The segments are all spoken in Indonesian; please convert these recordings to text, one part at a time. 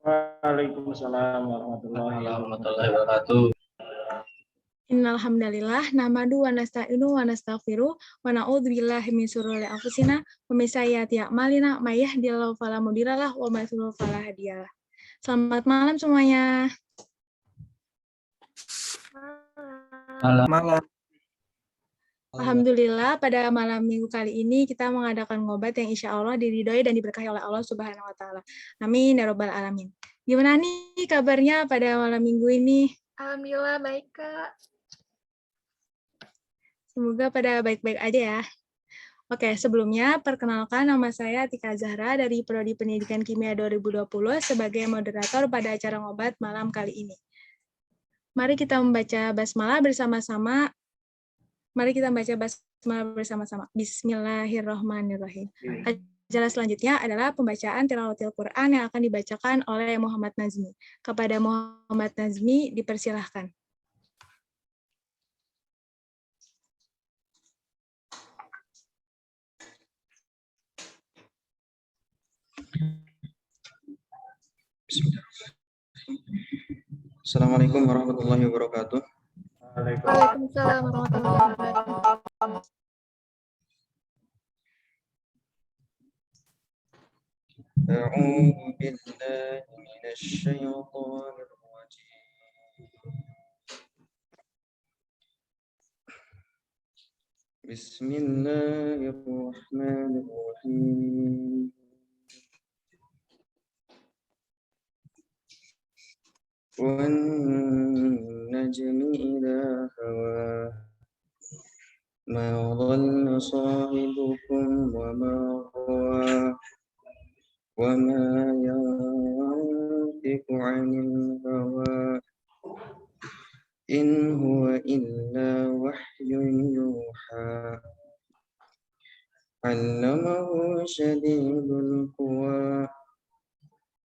Waalaikumsalam warahmatullahi warahmatullahi wabarakatuh. wabarakatuh. Innal hamdalillah nahmadu wa nasta'inu wa nastaghfiruh wa na'udzu billahi min syururi anfusina wa min sayyiati a'malina may yahdihillahu fala mudhillalah wa may yudhlil fala hadiyalah. Selamat malam semuanya. Malam. Alhamdulillah pada malam minggu kali ini kita mengadakan ngobat yang insya Allah diridhoi dan diberkahi oleh Allah Subhanahu wa Ta'ala. Amin ya Rabbal Alamin. Gimana nih kabarnya pada malam minggu ini? Alhamdulillah baik, Kak. Semoga pada baik-baik aja ya. Oke, sebelumnya perkenalkan nama saya Tika Zahra dari Prodi Pendidikan Kimia 2020 sebagai moderator pada acara ngobat malam kali ini. Mari kita membaca basmalah bersama-sama. Bismillahirrahmanirrahim. Acara selanjutnya adalah pembacaan tilawatil Quran yang akan dibacakan oleh Muhammad Nazmi. Kepada Muhammad Nazmi dipersilahkan. Assalamualaikum warahmatullahi wabarakatuh. Waalaikumsalam warahmatullahi wabarakatuh. أعوذ بالله من الشيطان الرجيم. بسم الله الرحمن الرحيم. والنجم إذا هوى ما ضل صاحبكم وما غوى وما ينطق عن الهوى إن هو إلا وحي يوحى علمه شديد القوى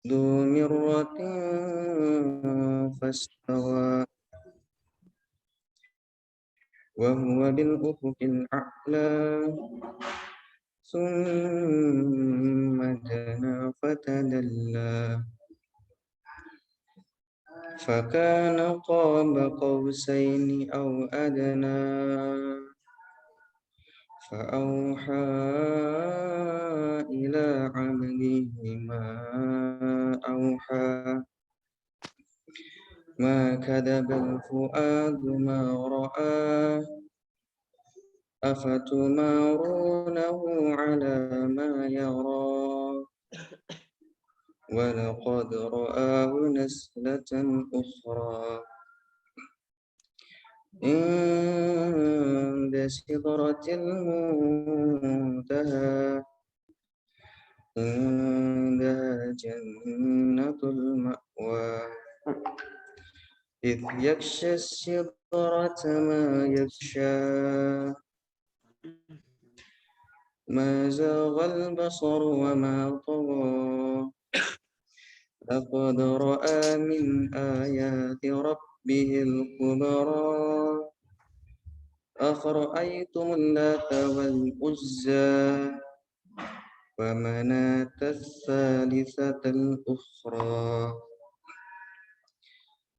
ذو مرة فاستوى وهو بالأفق الأعلى ثم دنا فتدلى فكان قاب قوسين أو أدنى فأوحى إلى عبده ما أوحى ما كذب الفؤاد ما رأى أفتمارونه على ما يرى ولقد رآه نزلة أخرى عند سدرة المنتهى عندها جنة المأوى إذ يغشى السدرة ما يغشى ما زاغ البصر وما طغى لقد رأى من آيات ربه الكبرى أفرأيتم اللات والعزى ومناة الثالثة الأخرى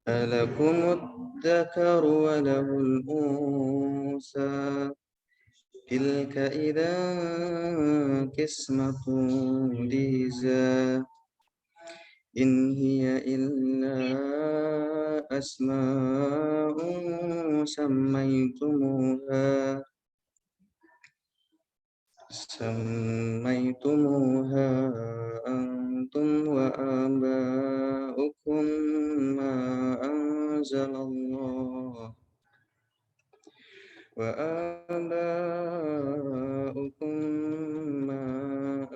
ألكم الذكر وله الأنثى تلك إذا قسمة ضيزى إن هي إلا أسماء سميتموها أنتم وآباؤكم ما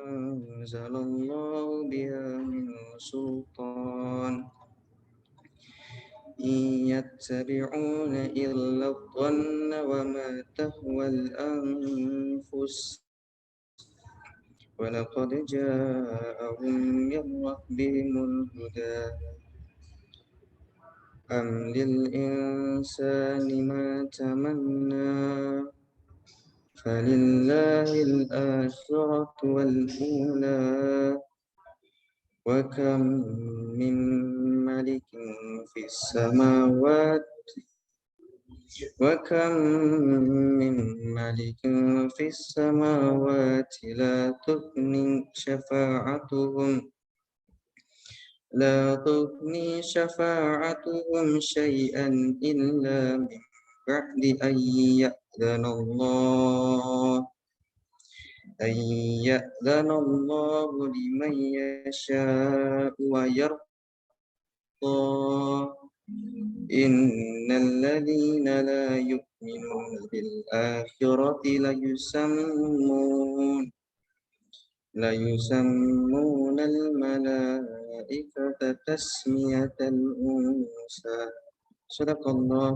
أنزل الله بها من سلطان إن يتبعون إلا الظن وما تهوى الأنفس ولقد جاءهم من ربهم الهدى أم للإنسان ما تمنى فلله الآخرة والأولى وكم من ملك في السماوات وكم من ملك في السماوات لا تغني شفاعتهم شيئا إلا من بعد أن يأذن الله لمن يشاء ويرضى إن الذين لا يؤمنون بالآخرة ليسمون الملائكة تسمية الأنثى صدق الله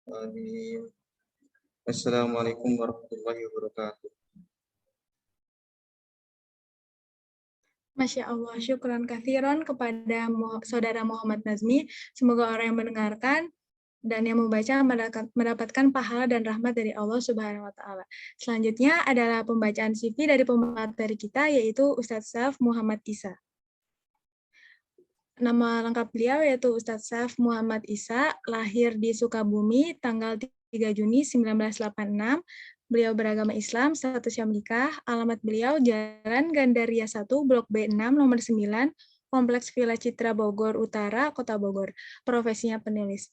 العظيم. Assalamualaikum warahmatullahi wabarakatuh. Masya Allah, syukran kathiron kepada Saudara Muhammad Nazmi. Semoga orang yang mendengarkan dan yang membaca mendapatkan pahala dan rahmat dari Allah Subhanahu wa Ta'ala. Selanjutnya adalah pembacaan CV dari pemateri kita, yaitu Ustadz Syaf Muhammad Isa. Nama lengkap beliau yaitu Ustadz Syaf Muhammad Isa, lahir di Sukabumi tanggal 3 Juni 1986. Beliau beragama Islam, statusnya menikah. Alamat beliau Jalan Gandaria 1, Blok B6, nomor 9, Kompleks Villa Citra Bogor Utara, Kota Bogor. Profesinya penulis.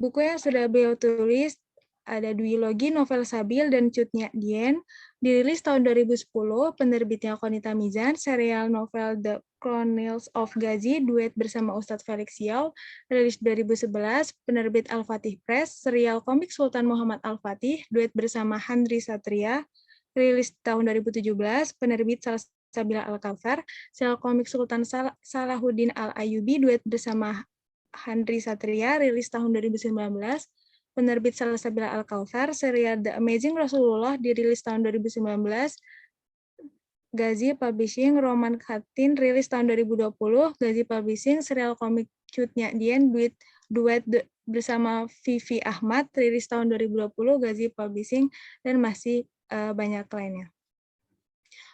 Buku yang sudah beliau tulis ada duologi novel Sabil dan Cut Nyak Dien, dirilis tahun 2010, penerbitnya Qonita Mizan, serial novel The Chronicles of Ghazi, duet bersama Ustadz Felix Siau, rilis 2011, penerbit Al-Fatih Press, serial komik Sultan Muhammad Al-Fatih, duet bersama Handri Satria, rilis tahun 2017, penerbit Salsabila Al-Kautsar, serial komik Sultan Salahuddin Al-Ayyubi, duet bersama Handri Satria, rilis tahun 2019, penerbit Salsabila Al-Kautsar, serial The Amazing Rasulullah, dirilis tahun 2019, Ghazi Publishing, Roman Khatin, rilis tahun 2020, Ghazi Publishing, serial komik Cut Nyak Dien, duet bersama Vivi Ahmad, rilis tahun 2020, Ghazi Publishing, dan masih banyak lainnya.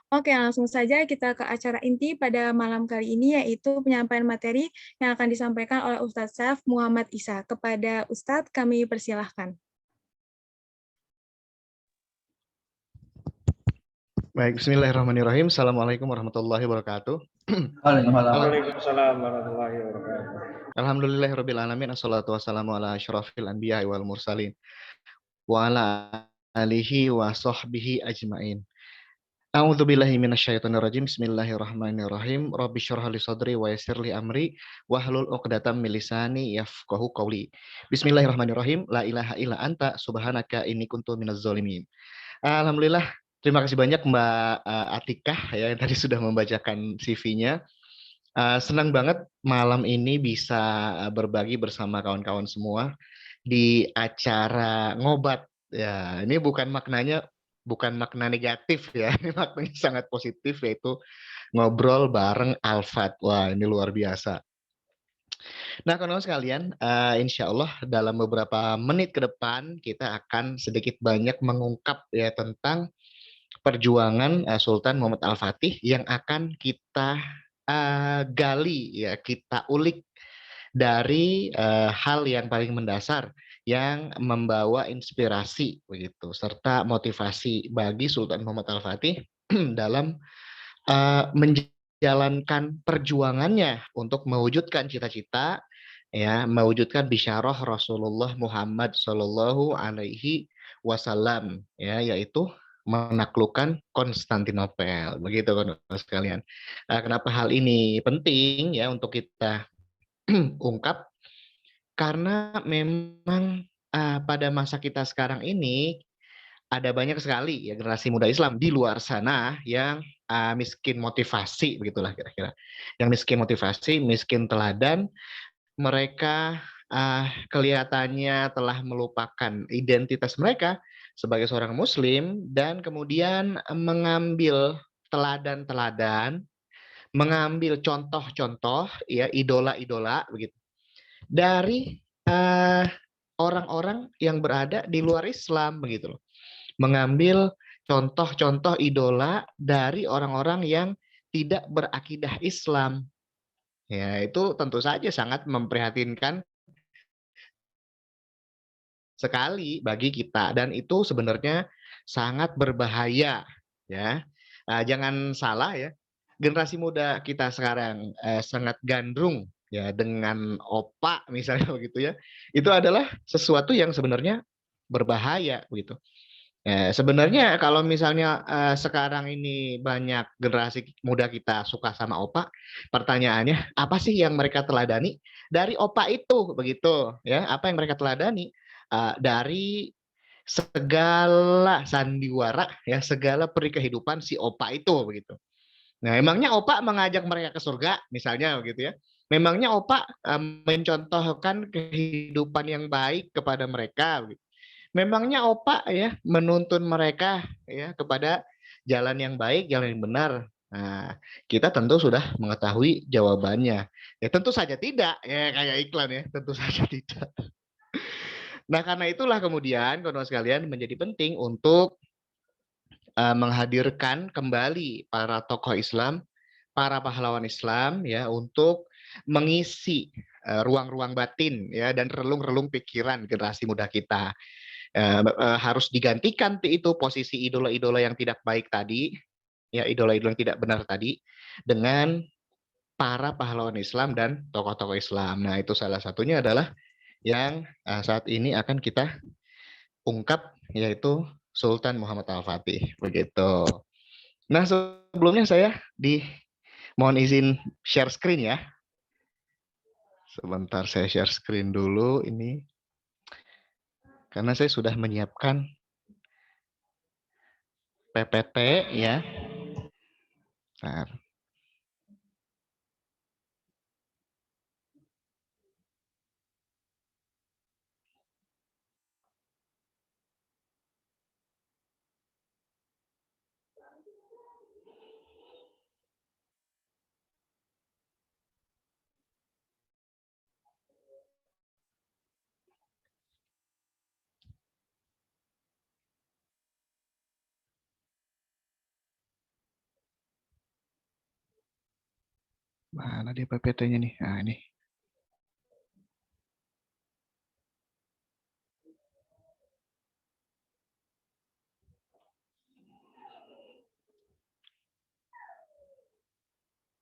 Oke, langsung saja kita ke acara inti pada malam kali ini, yaitu penyampaian materi yang akan disampaikan oleh Ustadz Syaf Muhammad Isa. Kepada Ustadz, kami persilahkan. Baik, bismillahirrahmanirrahim. Assalamualaikum warahmatullahi wabarakatuh. Waalaikumsalam warahmatullahi wabarakatuh. Alhamdulillahirrabbilalamin. Assalatu wassalamu ala asyrafil anbiya wal mursalin. Wa ala alihi wa sahbihi ajmain. A'udzubillahi minasyaitonirrajim. Bismillahirrahmanirrahim. Rabbi syrah li sadri wa yassir li amri wahlul 'uqdatam min lisani yafqahu qawli. Bismillahirrahmanirrahim. La ilaha illa anta subhanaka inni kuntu minaz zalimin. Alhamdulillah, terima kasih banyak Mbak Atikah ya yang tadi sudah membacakan CV-nya. Senang banget malam ini bisa berbagi bersama kawan-kawan semua di acara ngobat. Ya, ini bukan makna negatif ya, ini maknanya sangat positif, yaitu ngobrol bareng Al-Fat. Wah, ini luar biasa. Nah, kawan-kawan sekalian, insya Allah dalam beberapa menit ke depan kita akan sedikit banyak mengungkap ya tentang perjuangan Sultan Muhammad Al-Fatih yang akan kita gali ya, kita ulik dari hal yang paling mendasar yang membawa inspirasi begitu serta motivasi bagi Sultan Muhammad Al-Fatih dalam menjalankan perjuangannya untuk mewujudkan cita-cita ya, mewujudkan bisyarah Rasulullah Muhammad Shallallahu Alaihi Wasallam ya, yaitu menaklukkan Konstantinopel. Begitu kan sekalian. Kenapa hal ini penting ya untuk kita ungkap? Karena memang pada masa kita sekarang ini ada banyak sekali ya generasi muda Islam di luar sana yang miskin motivasi, begitulah kira-kira. Yang miskin motivasi, miskin teladan, mereka kelihatannya telah melupakan identitas mereka sebagai seorang Muslim dan kemudian mengambil teladan-teladan, mengambil contoh-contoh ya idola-idola begitu dari orang-orang yang berada di luar Islam begitu loh. Mengambil contoh-contoh idola dari orang-orang yang tidak berakidah Islam. Ya, itu tentu saja sangat memprihatinkan sekali bagi kita dan itu sebenarnya sangat berbahaya ya. Jangan salah ya. Generasi muda kita sekarang sangat gandrung ya dengan opak misalnya begitu ya. Itu adalah sesuatu yang sebenarnya berbahaya begitu. Sebenarnya kalau misalnya sekarang ini banyak generasi muda kita suka sama opak, pertanyaannya apa sih yang mereka teladani dari opak itu begitu ya? Apa yang mereka teladani dari segala sandiwara ya, segala peri kehidupan si opak itu begitu. Nah, emangnya opak mengajak mereka ke surga misalnya begitu ya? Memangnya opak mencontohkan kehidupan yang baik kepada mereka begitu. Memangnya opak ya menuntun mereka ya kepada jalan yang baik, jalan yang benar. Nah, kita tentu sudah mengetahui jawabannya. Ya tentu saja tidak, ya kayak iklan ya, tentu saja tidak. Nah, karena itulah kemudian kawan-kawan sekalian menjadi penting untuk menghadirkan kembali para tokoh Islam, para pahlawan Islam ya untuk mengisi ruang-ruang batin ya dan relung-relung pikiran generasi muda kita. Harus digantikan itu posisi idola-idola yang tidak baik tadi, ya idola-idola yang tidak benar tadi, dengan para pahlawan Islam dan tokoh-tokoh Islam. Nah, itu salah satunya adalah yang saat ini akan kita ungkap, yaitu Sultan Muhammad Al-Fatih. Begitu. Nah, sebelumnya saya mohon izin share screen ya. Sebentar saya share screen dulu ini. Karena saya sudah menyiapkan PPT ya. Nah, mana dia PPT-nya nih? Nah, ini.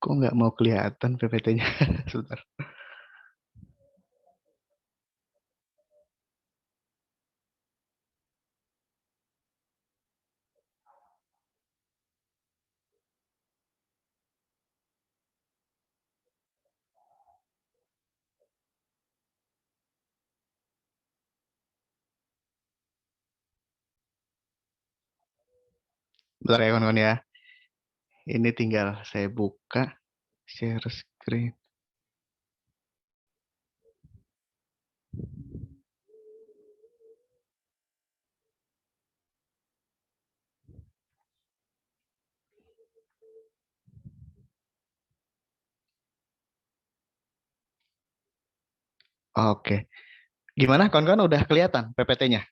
Kok nggak mau kelihatan PPT-nya? Sebentar. Bentar ya kawan-kawan ya. Ini tinggal saya buka share screen. Oke. Gimana kawan-kawan udah kelihatan PPT-nya?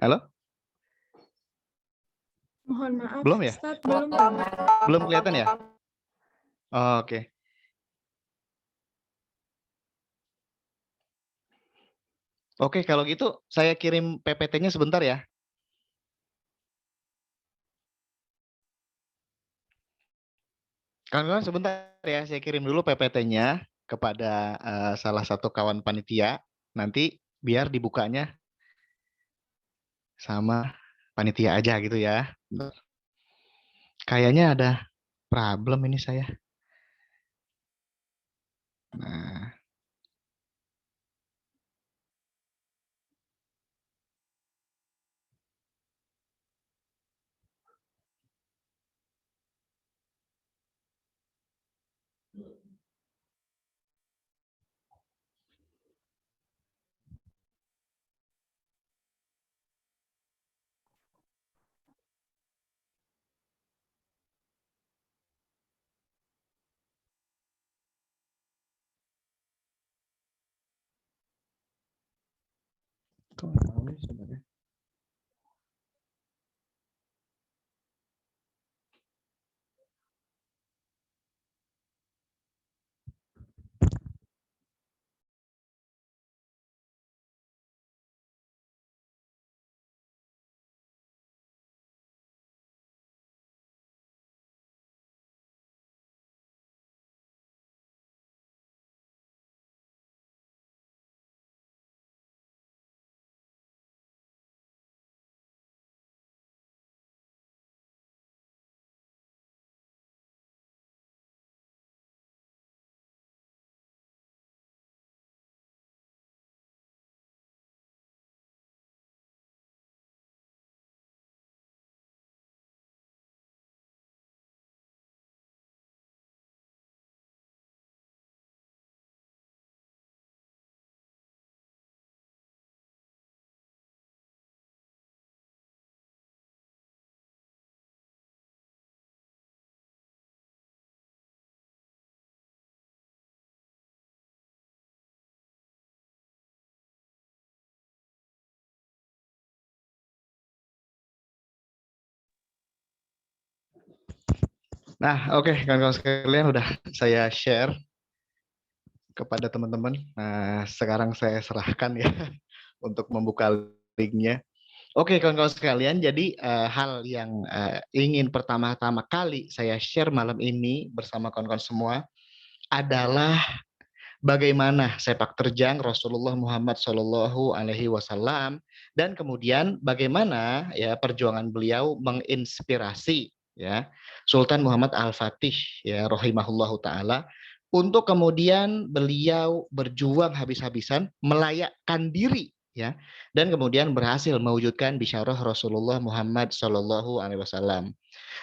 Halo? Mohon maaf, Belum ya? Ustadz, belum. Belum kelihatan ya? Oke. Oke, kalau gitu saya kirim PPT-nya sebentar ya. Kawan-kawan sebentar ya, saya kirim dulu PPT-nya kepada salah satu kawan panitia. Nanti biar dibukanya sama panitia aja gitu ya. Kayaknya ada problem ini saya. Nah, sebenarnya. Nah, oke, kawan-kawan sekalian udah saya share kepada teman-teman. Nah, sekarang saya serahkan ya untuk membuka linknya. Oke, kawan-kawan sekalian, jadi hal yang ingin pertama-tama kali saya share malam ini bersama kawan-kawan semua adalah bagaimana sepak terjang Rasulullah Muhammad Shallallahu Alaihi Wasallam dan kemudian bagaimana ya perjuangan beliau menginspirasi ya Sultan Muhammad Al-Fatih ya rahimahullahu taala untuk kemudian beliau berjuang habis-habisan melayakkan diri ya dan kemudian berhasil mewujudkan bisyarah Rasulullah Muhammad Shallallahu Alaihi Wasallam.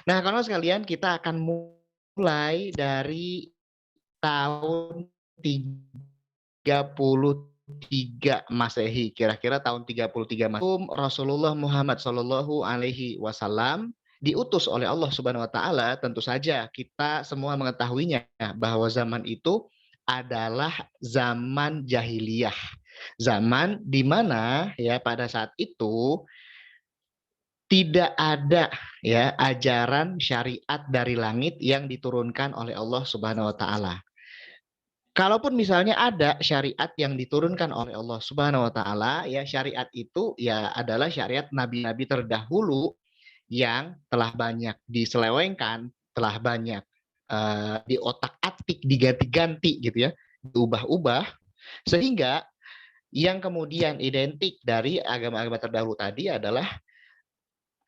Nah, kalau sekalian kita akan mulai dari tahun 33 Masehi, kira-kira tahun 33 Masehi, Rasulullah Muhammad Shallallahu Alaihi Wasallam diutus oleh Allah Subhanahu Wa Taala. Tentu saja kita semua mengetahuinya bahwa zaman itu adalah zaman jahiliyah, zaman di mana ya pada saat itu tidak ada ya ajaran syariat dari langit yang diturunkan oleh Allah Subhanahu Wa Taala. Kalaupun misalnya ada syariat yang diturunkan oleh Allah Subhanahu wa taala, ya syariat itu ya adalah syariat nabi-nabi terdahulu yang telah banyak diselewengkan, telah banyak diotak-atik, diganti-ganti gitu ya, diubah-ubah sehingga yang kemudian identik dari agama-agama terdahulu tadi adalah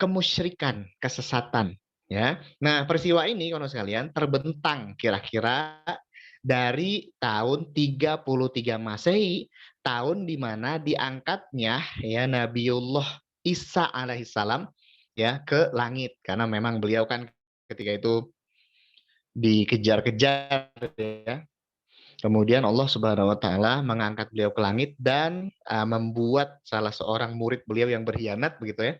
kemusyrikan, kesesatan ya. Nah, peristiwa ini kalau sekalian terbentang kira-kira dari tahun 33 Masehi, tahun di mana diangkatnya ya Nabiullah Isa alaihissalam ya ke langit karena memang beliau kan ketika itu dikejar-kejar ya. Kemudian Allah Subhanahu wa taala mengangkat beliau ke langit dan membuat salah seorang murid beliau yang berkhianat begitu ya,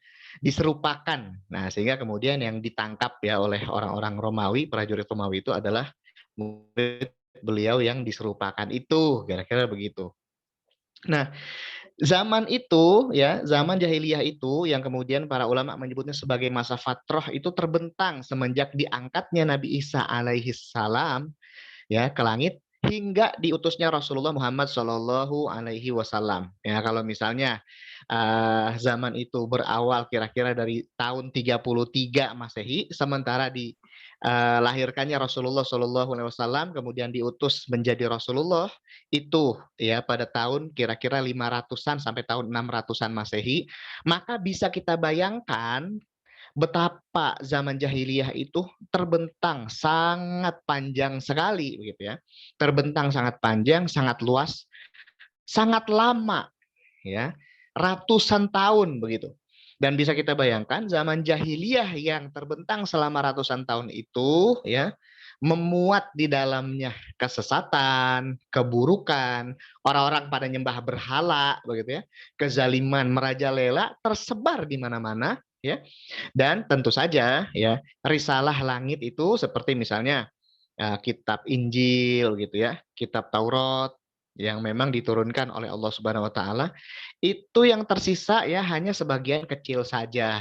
diserupakan. Nah, sehingga kemudian yang ditangkap ya oleh orang-orang Romawi, prajurit Romawi itu adalah murid beliau yang diserupakan itu, kira-kira begitu. Nah, zaman itu ya, zaman jahiliyah itu yang kemudian para ulama menyebutnya sebagai masa fatrah itu terbentang semenjak diangkatnya Nabi Isa alaihi salam ya ke langit hingga diutusnya Rasulullah Muhammad Shallallahu Alaihi Wasallam. Ya kalau misalnya zaman itu berawal kira-kira dari tahun 33 Masehi, sementara lahirkannya Rasulullah Shallallahu Alaihi Wasallam, kemudian diutus menjadi Rasulullah itu ya pada tahun kira-kira 500-an sampai tahun 600-an Masehi, maka bisa kita bayangkan betapa zaman jahiliyah itu terbentang sangat panjang sekali begitu ya. Terbentang sangat panjang, sangat luas, sangat lama ya. Ratusan tahun begitu. Dan bisa kita bayangkan zaman jahiliyah yang terbentang selama ratusan tahun itu ya memuat di dalamnya kesesatan, keburukan, orang-orang pada nyembah berhala begitu ya. Kezaliman merajalela tersebar di mana-mana ya. Dan tentu saja ya, risalah langit itu seperti misalnya kitab Injil gitu ya, kitab Taurat yang memang diturunkan oleh Allah Subhanahu wa taala, itu yang tersisa ya hanya sebagian kecil saja.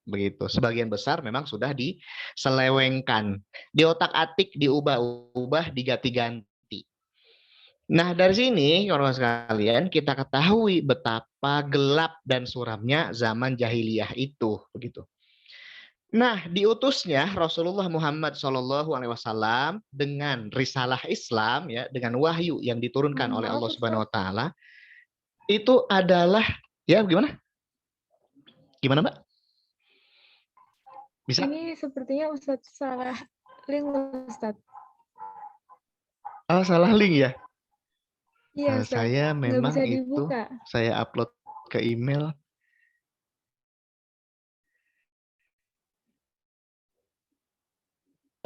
Begitu. Sebagian besar memang sudah diselewengkan, diotak-atik, diubah-ubah, diganti-ganti. Nah, dari sini kawan-kawan sekalian kita ketahui betapa gelap dan suramnya zaman jahiliyah itu, begitu. Nah, diutusnya Rasulullah Muhammad SAW dengan risalah Islam ya, dengan wahyu yang diturunkan oleh Maaf, Allah Subhanahu Ustaz. wa taala itu adalah ya gimana? Gimana, Mbak? Bisa? Ini sepertinya Ustaz salah link, Ustaz. Oh, salah link ya? Iya, Ustaz. Saya Nggak memang bisa itu dibuka. saya upload ke email.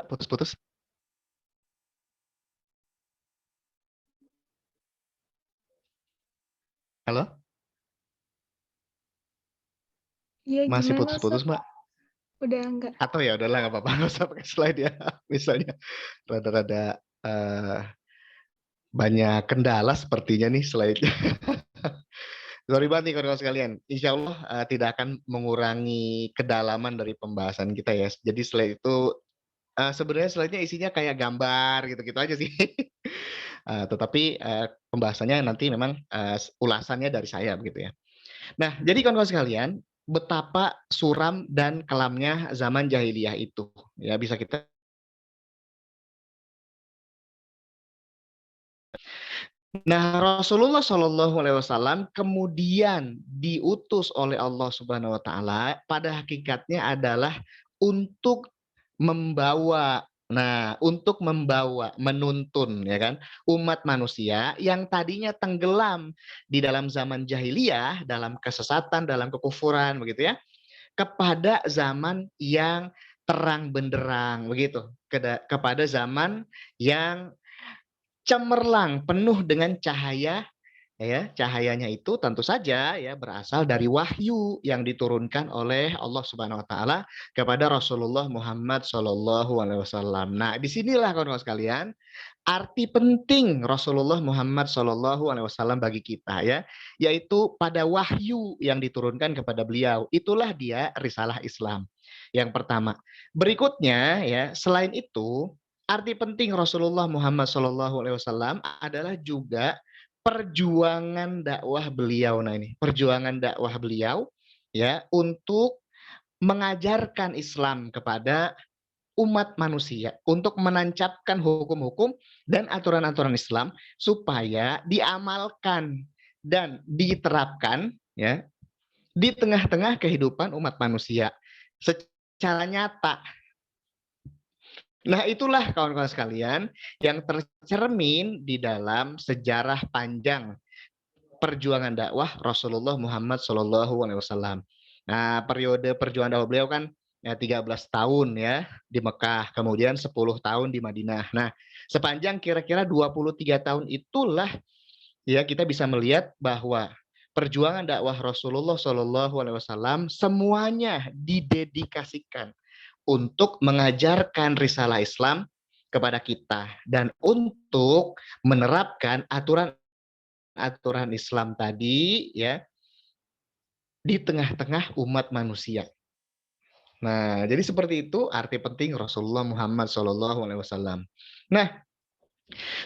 Putus-putus. Halo? Iya, Masih gimana, putus-putus, Ustaz? Mbak? Udah enggak? Atau ya udahlah nggak apa-apa, nggak usah pakai slide ya. Misalnya rada-rada banyak kendala sepertinya nih slide-nya. Sorry banget nih kawan-kawan sekalian. Insya Allah tidak akan mengurangi kedalaman dari pembahasan kita ya. Jadi slide itu sebenarnya slide-nya isinya kayak gambar gitu-gitu aja sih. Tetapi pembahasannya nanti memang ulasannya dari saya begitu ya. Nah, jadi kawan-kawan sekalian, betapa suram dan kelamnya zaman jahiliyah itu. Ya, bisa kita. Nah, Rasulullah Shallallahu Alaihi Wasallam kemudian diutus oleh Allah Subhanahu Wa Taala pada hakikatnya adalah untuk membawa, untuk membawa, menuntun, ya kan, umat manusia yang tadinya tenggelam di dalam zaman jahiliyah, dalam kesesatan, dalam kekufuran, begitu ya, kepada zaman yang terang benderang, begitu, kepada zaman yang cemerlang, penuh dengan cahaya, ya. Cahayanya itu tentu saja ya berasal dari wahyu yang diturunkan oleh Allah Subhanahu wa taala kepada Rasulullah Muhammad Shallallahu alaihi wasallam. Nah, disinilah kawan-kawan sekalian arti penting Rasulullah Muhammad Shallallahu alaihi wasallam bagi kita ya, yaitu pada wahyu yang diturunkan kepada beliau. Itulah dia risalah Islam. Yang pertama. Berikutnya ya, selain itu arti penting Rasulullah Muhammad SAW adalah juga perjuangan dakwah beliau. Nah ini, perjuangan dakwah beliau ya untuk mengajarkan Islam kepada umat manusia, untuk menancapkan hukum-hukum dan aturan-aturan Islam supaya diamalkan dan diterapkan ya di tengah-tengah kehidupan umat manusia secara nyata. Nah, itulah kawan-kawan sekalian yang tercermin di dalam sejarah panjang perjuangan dakwah Rasulullah Muhammad SAW. Nah, periode perjuangan dakwah beliau kan ya 13 tahun ya di Mekah, kemudian 10 tahun di Madinah. Nah, sepanjang kira-kira 23 tahun itulah ya kita bisa melihat bahwa perjuangan dakwah Rasulullah SAW semuanya didedikasikan untuk mengajarkan risalah Islam kepada kita dan untuk menerapkan aturan Islam tadi ya di tengah-tengah umat manusia. Nah, jadi seperti itu arti penting Rasulullah Muhammad SAW. Nah,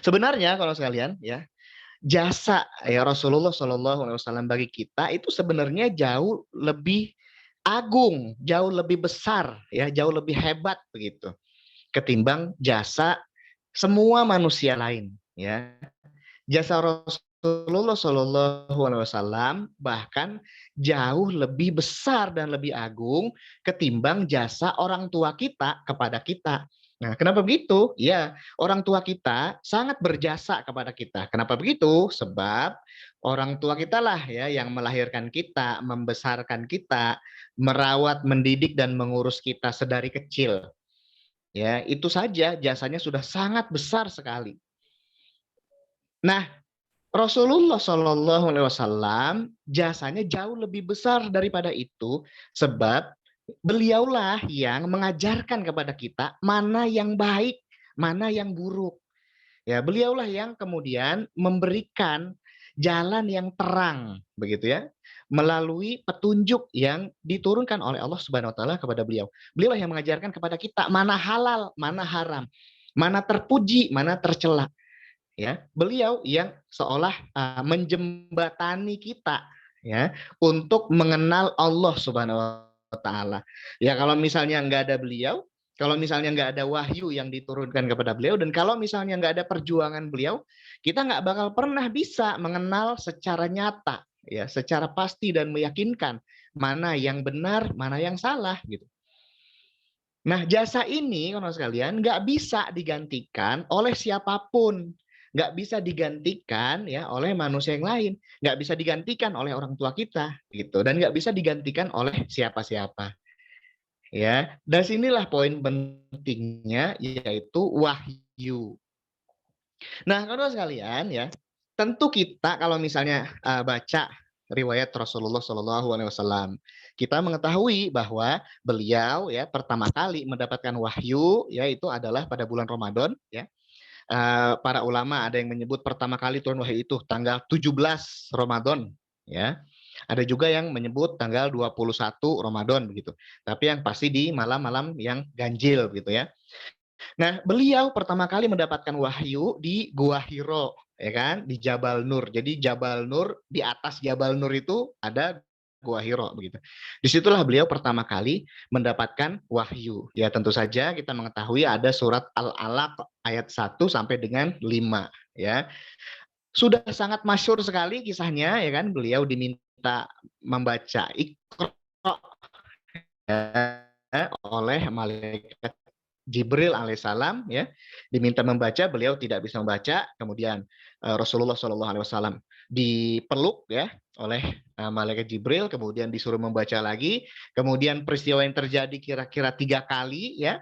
sebenarnya kalau sekalian ya jasa ya Rasulullah SAW bagi kita itu sebenarnya jauh lebih agung, jauh lebih besar, ya jauh lebih hebat begitu ketimbang jasa semua manusia lain. Ya, jasa Rasulullah SAW bahkan jauh lebih besar dan lebih agung ketimbang jasa orang tua kita kepada kita. Nah, kenapa begitu? Ya, orang tua kita sangat berjasa kepada kita. Kenapa begitu? Sebab orang tua kita lah ya yang melahirkan kita, membesarkan kita, merawat, mendidik dan mengurus kita sedari kecil. Ya, itu saja jasanya sudah sangat besar sekali. Nah, Rasulullah SAW jasanya jauh lebih besar daripada itu, sebab beliaulah yang mengajarkan kepada kita mana yang baik, mana yang buruk. Ya, beliaulah yang kemudian memberikan jalan yang terang, begitu ya, melalui petunjuk yang diturunkan oleh Allah Subhanahu wa taala kepada beliau. Beliau yang mengajarkan kepada kita mana halal, mana haram, mana terpuji, mana tercela. Ya, beliau yang seolah menjembatani kita ya untuk mengenal Allah Subhanahu wa taala. Ya, kalau misalnya nggak ada beliau, kalau misalnya nggak ada wahyu yang diturunkan kepada beliau, dan kalau misalnya nggak ada perjuangan beliau, kita nggak bakal pernah bisa mengenal secara nyata, ya, secara pasti dan meyakinkan mana yang benar, mana yang salah, gitu. Nah, jasa ini, kawan sekalian, nggak bisa digantikan oleh siapapun, nggak bisa digantikan ya oleh manusia yang lain, nggak bisa digantikan oleh orang tua kita, gitu, dan nggak bisa digantikan oleh siapa-siapa. Ya, dan sinilah poin pentingnya, yaitu wahyu. Nah, kawan sekalian ya, tentu kita kalau misalnya baca riwayat Rasulullah SAW, kita mengetahui bahwa beliau ya pertama kali mendapatkan wahyu yaitu adalah pada bulan Ramadan ya. Para ulama ada yang menyebut pertama kali turun wahyu itu tanggal 17 Ramadan ya. Ada juga yang menyebut tanggal 21 Ramadan begitu. Tapi yang pasti di malam-malam yang ganjil begitu ya. Nah, beliau pertama kali mendapatkan wahyu di Gua Hiro, ya kan, di Jabal Nur. Jadi Jabal Nur, di atas Jabal Nur itu ada Gua Hiro begitu. Disitulah beliau pertama kali mendapatkan wahyu. Ya, tentu saja kita mengetahui ada surat Al-Alaq ayat 1 sampai dengan 5 ya. Sudah sangat masyhur sekali kisahnya ya kan, beliau diminta membaca Iqra ya, oleh malaikat Jibril alaihissalam ya, diminta membaca, beliau tidak bisa membaca. Kemudian Rasulullah SAW dipeluk ya oleh malaikat Jibril, kemudian disuruh membaca lagi. Kemudian peristiwa yang terjadi kira-kira 3 kali ya.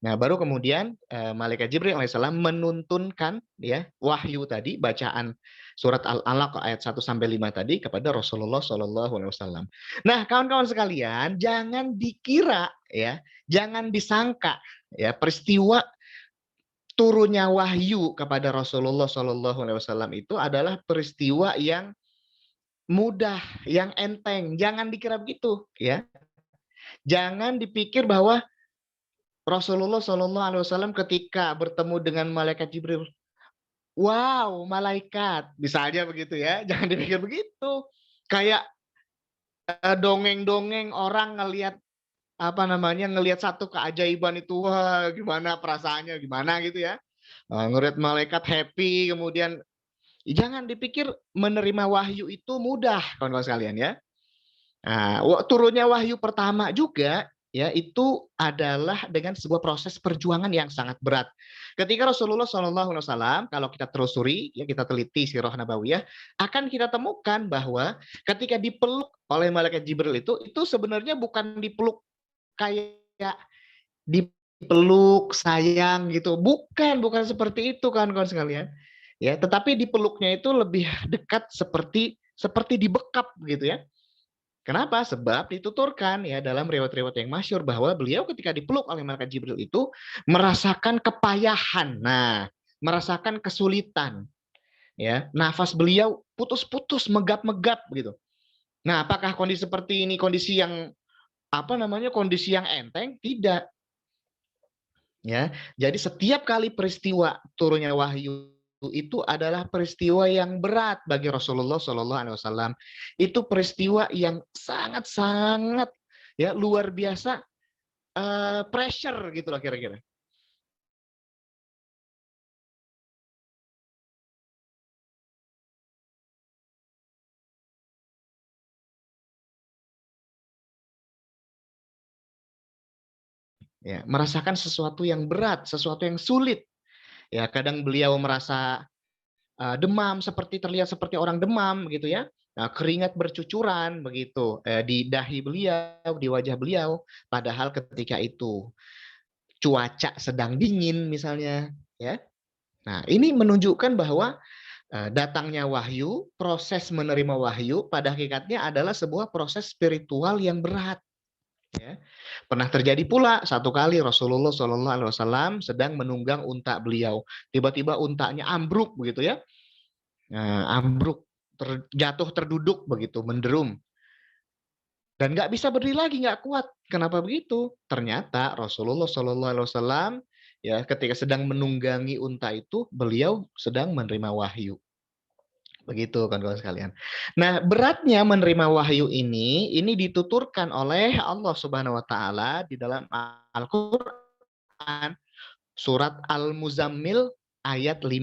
Nah, baru kemudian malaikat Jibril alaihissalam menuntunkan ya wahyu tadi, bacaan surat Al-Alaq ayat 1 sampai 5 tadi kepada Rasulullah SAW. Nah, kawan-kawan sekalian, jangan dikira ya, jangan disangka ya peristiwa turunnya wahyu kepada Rasulullah SAW itu adalah peristiwa yang mudah, yang enteng. Jangan dikira begitu ya. Jangan dipikir bahwa Rasulullah SAW ketika bertemu dengan malaikat Jibril, wow, malaikat, bisa aja begitu ya. Jangan dipikir begitu. Kayak dongeng-dongeng orang ngelihat apa namanya, ngelihat satu keajaiban itu, wah gimana perasaannya, gimana gitu ya. Ngelihat malaikat happy, kemudian jangan dipikir menerima wahyu itu mudah, kawan-kawan sekalian ya. Nah, turunnya wahyu pertama juga ya itu adalah dengan sebuah proses perjuangan yang sangat berat. Ketika Rasulullah SAW, kalau kita telusuri ya, kita teliti sirah nabawiyah, akan kita temukan bahwa ketika dipeluk oleh malaikat Jibril itu sebenarnya bukan dipeluk kayak dipeluk sayang gitu, bukan seperti itu kan kawan sekalian ya, tetapi dipeluknya itu lebih dekat seperti dibekap gitu ya. Kenapa? Sebab dituturkan ya dalam riwayat-riwayat yang masyhur bahwa beliau ketika dipeluk oleh malaikat Jibril itu merasakan kepayahan. Nah, merasakan kesulitan ya. Nafas beliau putus-putus, megap-megap gitu. Nah, apakah kondisi seperti ini kondisi yang apa namanya? Kondisi yang enteng? Tidak. Ya. Jadi setiap kali peristiwa turunnya wahyu itu adalah peristiwa yang berat bagi Rasulullah SAW. Itu peristiwa yang sangat-sangat ya luar biasa pressure gitulah kira-kira. Ya, merasakan sesuatu yang berat, sesuatu yang sulit. Ya, kadang beliau merasa demam, terlihat seperti orang demam gitu ya. Nah, keringat bercucuran begitu di dahi beliau, di wajah beliau. Padahal ketika itu cuaca sedang dingin misalnya, ya. Nah, ini menunjukkan bahwa datangnya wahyu, proses menerima wahyu pada hakikatnya adalah sebuah proses spiritual yang berat. Ya. Pernah terjadi pula satu kali Rasulullah SAW sedang menunggang unta beliau. Tiba-tiba untanya ambruk begitu ya. Nah, ambruk, jatuh terduduk begitu, menderum. Dan nggak bisa berdiri lagi, nggak kuat. Kenapa begitu? Ternyata Rasulullah SAW ya ketika sedang menunggangi unta itu, beliau sedang menerima wahyu. Begitu kawan-kawan sekalian. Nah, beratnya menerima wahyu ini dituturkan oleh Allah Subhanahu wa taala di dalam Al-Qur'an surat Al-Muzammil ayat 5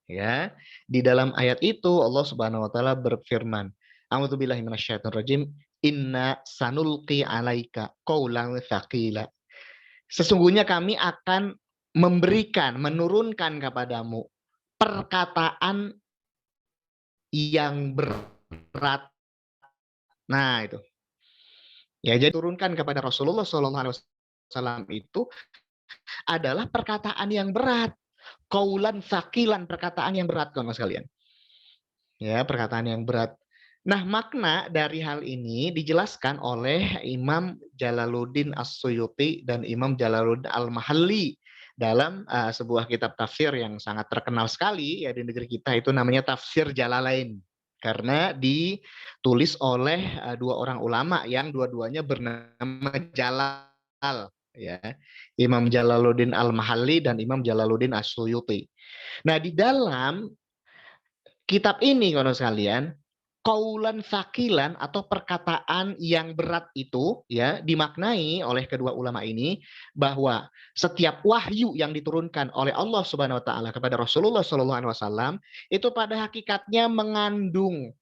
ya. Di dalam ayat itu Allah Subhanahu wa taala berfirman, A'udzubillahi minasyaitonirrajim, inna sanulqi 'alaika qaulan tsaqila. Sesungguhnya kami akan menurunkan kepadamu perkataan yang berat. Nah, itu. Ya, jadi turunkan kepada Rasulullah SAW itu adalah perkataan yang berat. Qaulan tsaqilan, perkataan yang berat kawan sekalian. Ya, perkataan yang berat. Nah, makna dari hal ini dijelaskan oleh Imam Jalaluddin As-Suyuti dan Imam Jalaluddin Al-Mahalli dalam sebuah kitab tafsir yang sangat terkenal sekali ya di negeri kita, itu namanya Tafsir Jalalain. Karena ditulis oleh dua orang ulama yang dua-duanya bernama Jalal ya. Imam Jalaluddin Al-Mahalli dan Imam Jalaluddin As-Suyuti. Nah, di dalam kitab ini kalau sekalian, qaulan tsaqilan atau perkataan yang berat itu ya dimaknai oleh kedua ulama ini bahwa setiap wahyu yang diturunkan oleh Allah Subhanahu wa taala kepada Rasulullah sallallahu alaihi wasallam itu pada hakikatnya mengandung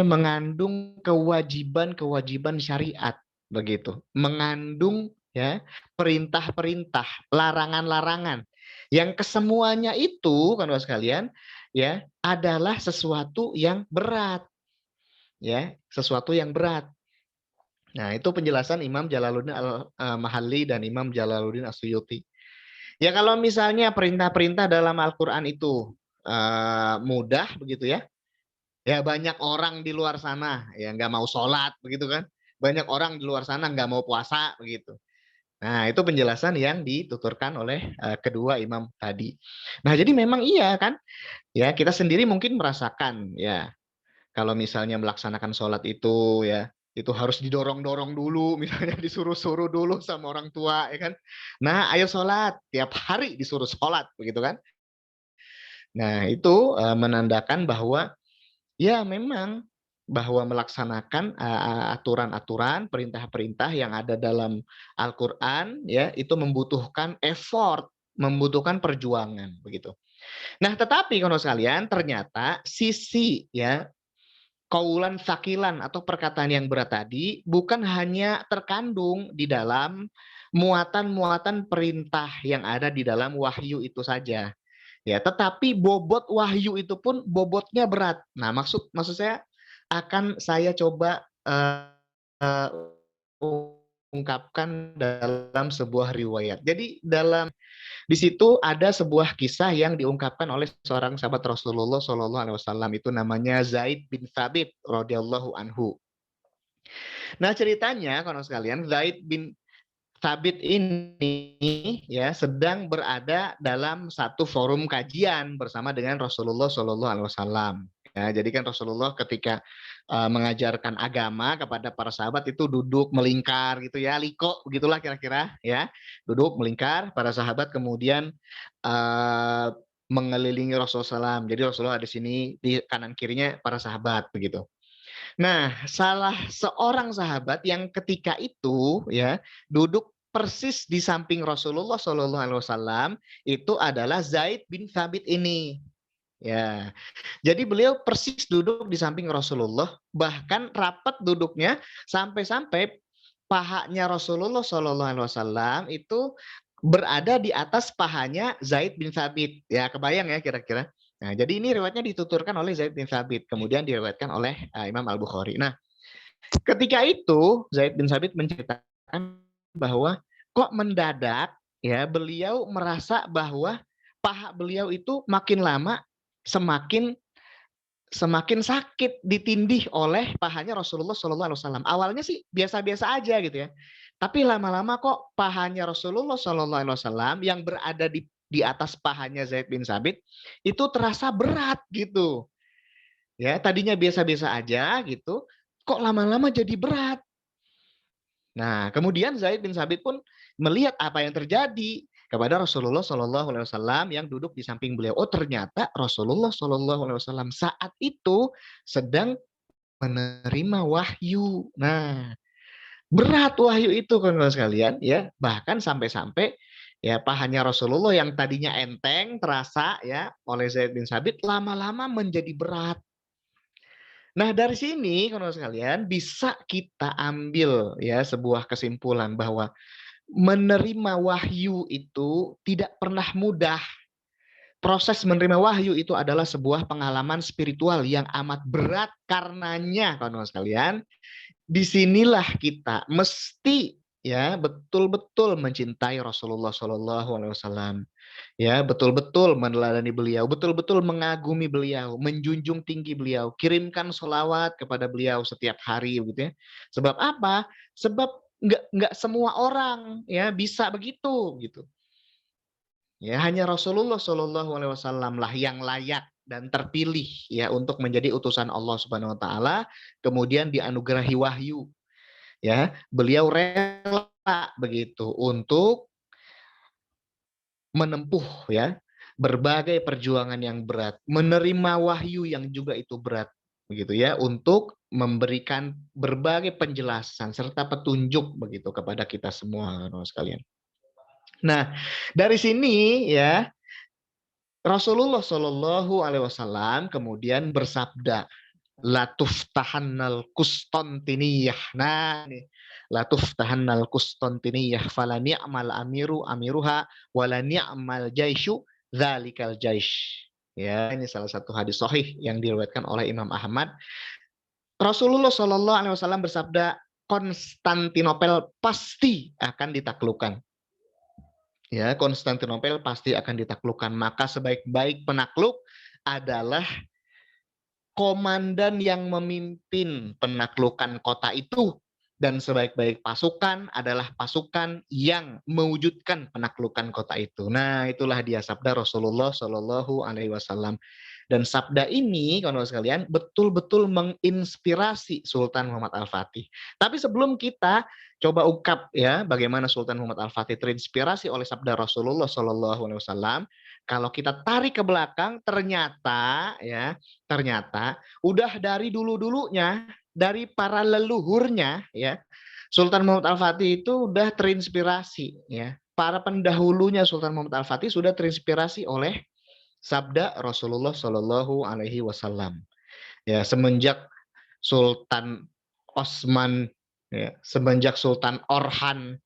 mengandung kewajiban syariat begitu. Mengandung ya perintah-perintah, larangan-larangan yang kesemuanya itu kan sekalian ya adalah sesuatu yang berat. Ya, sesuatu yang berat. Nah, itu penjelasan Imam Jalaluddin Al-Mahalli dan Imam Jalaluddin As-Suyuti. Ya, kalau misalnya perintah-perintah dalam Al-Qur'an itu mudah begitu ya. Ya banyak orang di luar sana ya nggak mau sholat begitu kan. Banyak orang di luar sana nggak mau puasa begitu. Nah, itu penjelasan yang dituturkan oleh kedua imam tadi. Nah, jadi memang iya kan? Ya, kita sendiri mungkin merasakan ya kalau misalnya melaksanakan sholat itu ya itu harus didorong-dorong dulu, misalnya disuruh-suruh dulu sama orang tua ya kan. Nah, ayo sholat, tiap hari disuruh sholat begitu kan. Nah, itu menandakan bahwa ya memang bahwa melaksanakan aturan-aturan, perintah-perintah yang ada dalam Al-Qur'an ya itu membutuhkan effort, membutuhkan perjuangan begitu. Nah, tetapi kalau sekalian ternyata sisi ya qaulan tsaqilan atau perkataan yang berat tadi bukan hanya terkandung di dalam muatan-muatan perintah yang ada di dalam wahyu itu saja. Ya, tetapi bobot wahyu itu pun bobotnya berat. Nah, maksud saya akan saya coba ungkapkan dalam sebuah riwayat. Jadi di situ ada sebuah kisah yang diungkapkan oleh seorang sahabat Rasulullah Shallallahu Alaihi Wasallam, itu namanya Zaid bin Thabit radhiyallahu anhu. Nah, ceritanya kalau sekalian Zaid bin Thabit ini ya sedang berada dalam satu forum kajian bersama dengan Rasulullah Shallallahu Alaihi Wasallam. Ya, jadi kan Rasulullah ketika mengajarkan agama kepada para sahabat itu duduk melingkar gitu ya, liko begitulah kira-kira ya, duduk melingkar, para sahabat kemudian mengelilingi Rasulullah SAW. Jadi Rasulullah ada di sini, di kanan kirinya para sahabat begitu. Nah, salah seorang sahabat yang ketika itu ya duduk persis di samping Rasulullah Shallallahu Alaihi Wasallam itu adalah Zaid bin Thabit ini. Ya, jadi beliau persis duduk di samping Rasulullah, bahkan rapat duduknya sampai-sampai pahanya Rasulullah Shallallahu Alaihi Wasallam itu berada di atas pahanya Zaid bin Thabit. Ya, kebayang ya kira-kira. Nah, jadi ini riwayatnya dituturkan oleh Zaid bin Thabit, kemudian diriwayatkan oleh Imam Al-Bukhari. Nah, ketika itu Zaid bin Thabit menceritakan bahwa kok mendadak ya beliau merasa bahwa paha beliau itu makin lama semakin semakin sakit ditindih oleh pahanya Rasulullah SAW. Awalnya sih biasa-biasa aja gitu ya. Tapi lama-lama kok pahanya Rasulullah SAW yang berada di atas pahanya Zaid bin Sabit itu terasa berat gitu. Ya, tadinya biasa-biasa aja gitu, kok lama-lama jadi berat. Nah, kemudian Zaid bin Sabit pun melihat apa yang terjadi kepada Rasulullah SAW yang duduk di samping beliau. Oh, ternyata Rasulullah SAW saat itu sedang menerima wahyu. Nah, berat wahyu itu kawan-kawan sekalian ya, bahkan sampai-sampai ya pahanya Rasulullah yang tadinya enteng terasa ya oleh Zaid bin Sabit lama-lama menjadi berat. Nah, dari sini kawan-kawan sekalian bisa kita ambil ya sebuah kesimpulan bahwa menerima wahyu itu tidak pernah mudah. Proses menerima wahyu itu adalah sebuah pengalaman spiritual yang amat berat karenanya kawan-kawan sekalian. Disinilah kita mesti ya betul-betul mencintai Rasulullah SAW. Ya, betul-betul meneladani beliau, betul-betul mengagumi beliau, menjunjung tinggi beliau, kirimkan sholawat kepada beliau setiap hari, gitu ya. Sebab apa? Sebab nggak semua orang ya bisa begitu, gitu. Ya, hanya Rasulullah SAW lah yang layak dan terpilih ya untuk menjadi utusan Allah Subhanahu Wa Taala, kemudian dianugerahi wahyu. Ya, beliau rela begitu untuk menempuh ya berbagai perjuangan yang berat, menerima wahyu yang juga itu berat begitu ya untuk memberikan berbagai penjelasan serta petunjuk begitu kepada kita semua sekalian. Nah, dari sini ya Rasulullah Shallallahu alaihi wasallam kemudian bersabda, Latuf tahannal Kustantiniyah. Nah, ini Latuf tahannal Kustantiniyah fala ni'mal amiru amiruha wala ni'mal jaisyu dzalikal jaish. Ya, ini salah satu hadis sahih yang diriwayatkan oleh Imam Ahmad. Rasulullah Shallallahu alaihi wasallam bersabda, Konstantinopel pasti akan ditaklukkan. Ya, Konstantinopel pasti akan ditaklukkan. Maka sebaik-baik penakluk adalah komandan yang memimpin penaklukan kota itu, dan sebaik-baik pasukan adalah pasukan yang mewujudkan penaklukan kota itu. Nah, itulah dia sabda Rasulullah Shallallahu alaihi wasallam. Dan sabda ini, kawan-kawan sekalian, betul-betul menginspirasi Sultan Muhammad Al-Fatih. Tapi sebelum kita coba ungkap ya bagaimana Sultan Muhammad Al-Fatih terinspirasi oleh sabda Rasulullah Shallallahu alaihi wasallam, kalau kita tarik ke belakang ternyata udah dari dulu-dulunya, dari para leluhurnya ya, Sultan Muhammad Al-Fatih itu udah terinspirasi ya. Para pendahulunya Sultan Muhammad Al-Fatih sudah terinspirasi oleh sabda Rasulullah Shallallahu alaihi wasallam. Ya, semenjak Sultan Osman ya, semenjak Sultan Orhan,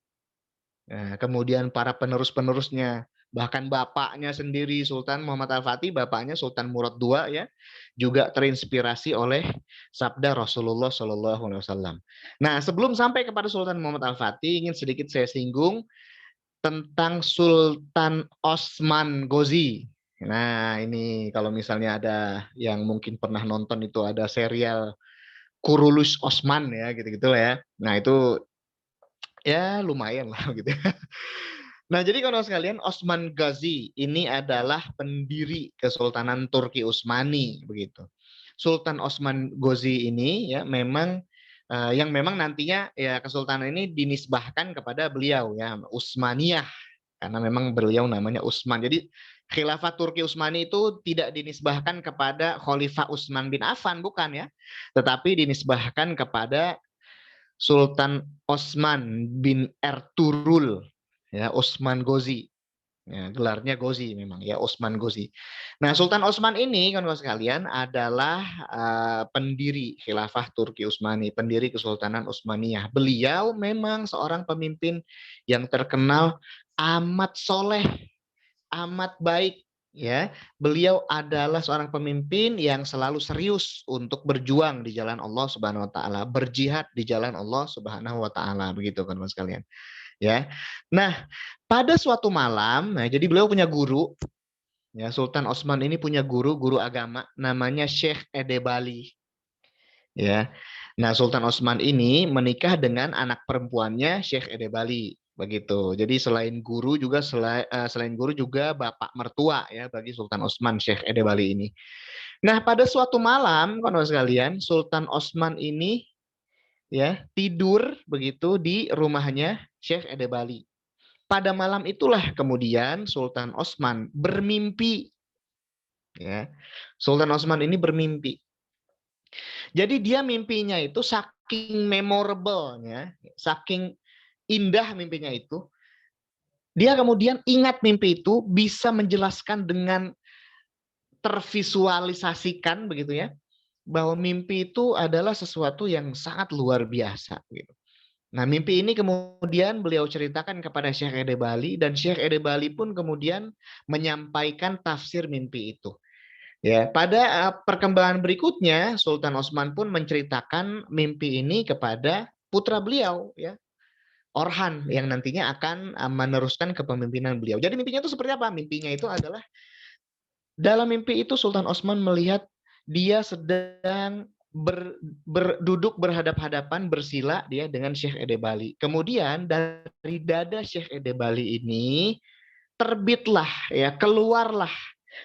ya, kemudian para penerus-penerusnya, bahkan bapaknya sendiri Sultan Muhammad Al-Fatih, bapaknya Sultan Murad II ya, juga terinspirasi oleh sabda Rasulullah Shallallahu alaihi wasallam. Nah, sebelum sampai kepada Sultan Muhammad Al-Fatih, ingin sedikit saya singgung tentang Sultan Osman Ghazi. Nah, ini kalau misalnya ada yang mungkin pernah nonton itu ada serial Kurulus Osman ya, gitu-gitu lah ya. Nah, itu ya lumayan lah gitu. Nah, jadi kalau sekalian Osman Ghazi ini adalah pendiri Kesultanan Turki Utsmani begitu. Sultan Osman Ghazi ini ya memang yang memang nantinya ya kesultanan ini dinisbahkan kepada beliau ya Utsmaniyah, karena memang beliau namanya Utsman. Jadi khilafah Turki Utsmani itu tidak dinisbahkan kepada Khalifah Utsman bin Affan, bukan ya, tetapi dinisbahkan kepada Sultan Osman bin Ertugrul ya, Osman Ghazi. Ya, gelarnya Ghazi memang ya, Osman Ghazi. Nah, Sultan Osman ini kan sekalian adalah pendiri khilafah Turki Utsmani, pendiri Kesultanan Utsmaniyah. Beliau memang seorang pemimpin yang terkenal amat soleh, amat baik ya. Beliau adalah seorang pemimpin yang selalu serius untuk berjuang di jalan Allah Subhanahu wa taala, berjihad di jalan Allah Subhanahu wa taala, begitu kan Mas sekalian. Ya. Nah, pada suatu malam, nah jadi beliau punya guru Ya, Sultan Osman ini punya guru agama namanya Syekh Edebali. Ya. Nah, Sultan Osman ini menikah dengan anak perempuannya Syekh Edebali, begitu. Jadi selain guru juga bapak mertua ya bagi Sultan Osman Syekh Edebali ini. Nah, pada suatu malam, kawan sekalian, Sultan Osman ini ya tidur begitu di rumahnya Syekh Edebali. Pada malam itulah kemudian Sultan Osman bermimpi. Ya, Sultan Osman ini bermimpi. Jadi dia mimpinya itu saking memorable, ya, saking indah mimpinya itu. Dia kemudian ingat mimpi itu, bisa menjelaskan dengan tervisualisasikan begitu ya, bahwa mimpi itu adalah sesuatu yang sangat luar biasa. Gitu. Nah, mimpi ini kemudian beliau ceritakan kepada Syekh Edebali, dan Syekh Edebali pun kemudian menyampaikan tafsir mimpi itu. Ya, pada perkembangan berikutnya Sultan Osman pun menceritakan mimpi ini kepada putra beliau ya, Orhan yang nantinya akan meneruskan kepemimpinan beliau. Jadi mimpinya itu seperti apa? Mimpinya itu adalah dalam mimpi itu Sultan Osman melihat dia sedang duduk berhadap-hadapan bersila dia dengan Syekh Edebali. Kemudian dari dada Syekh Edebali ini terbitlah ya, keluarlah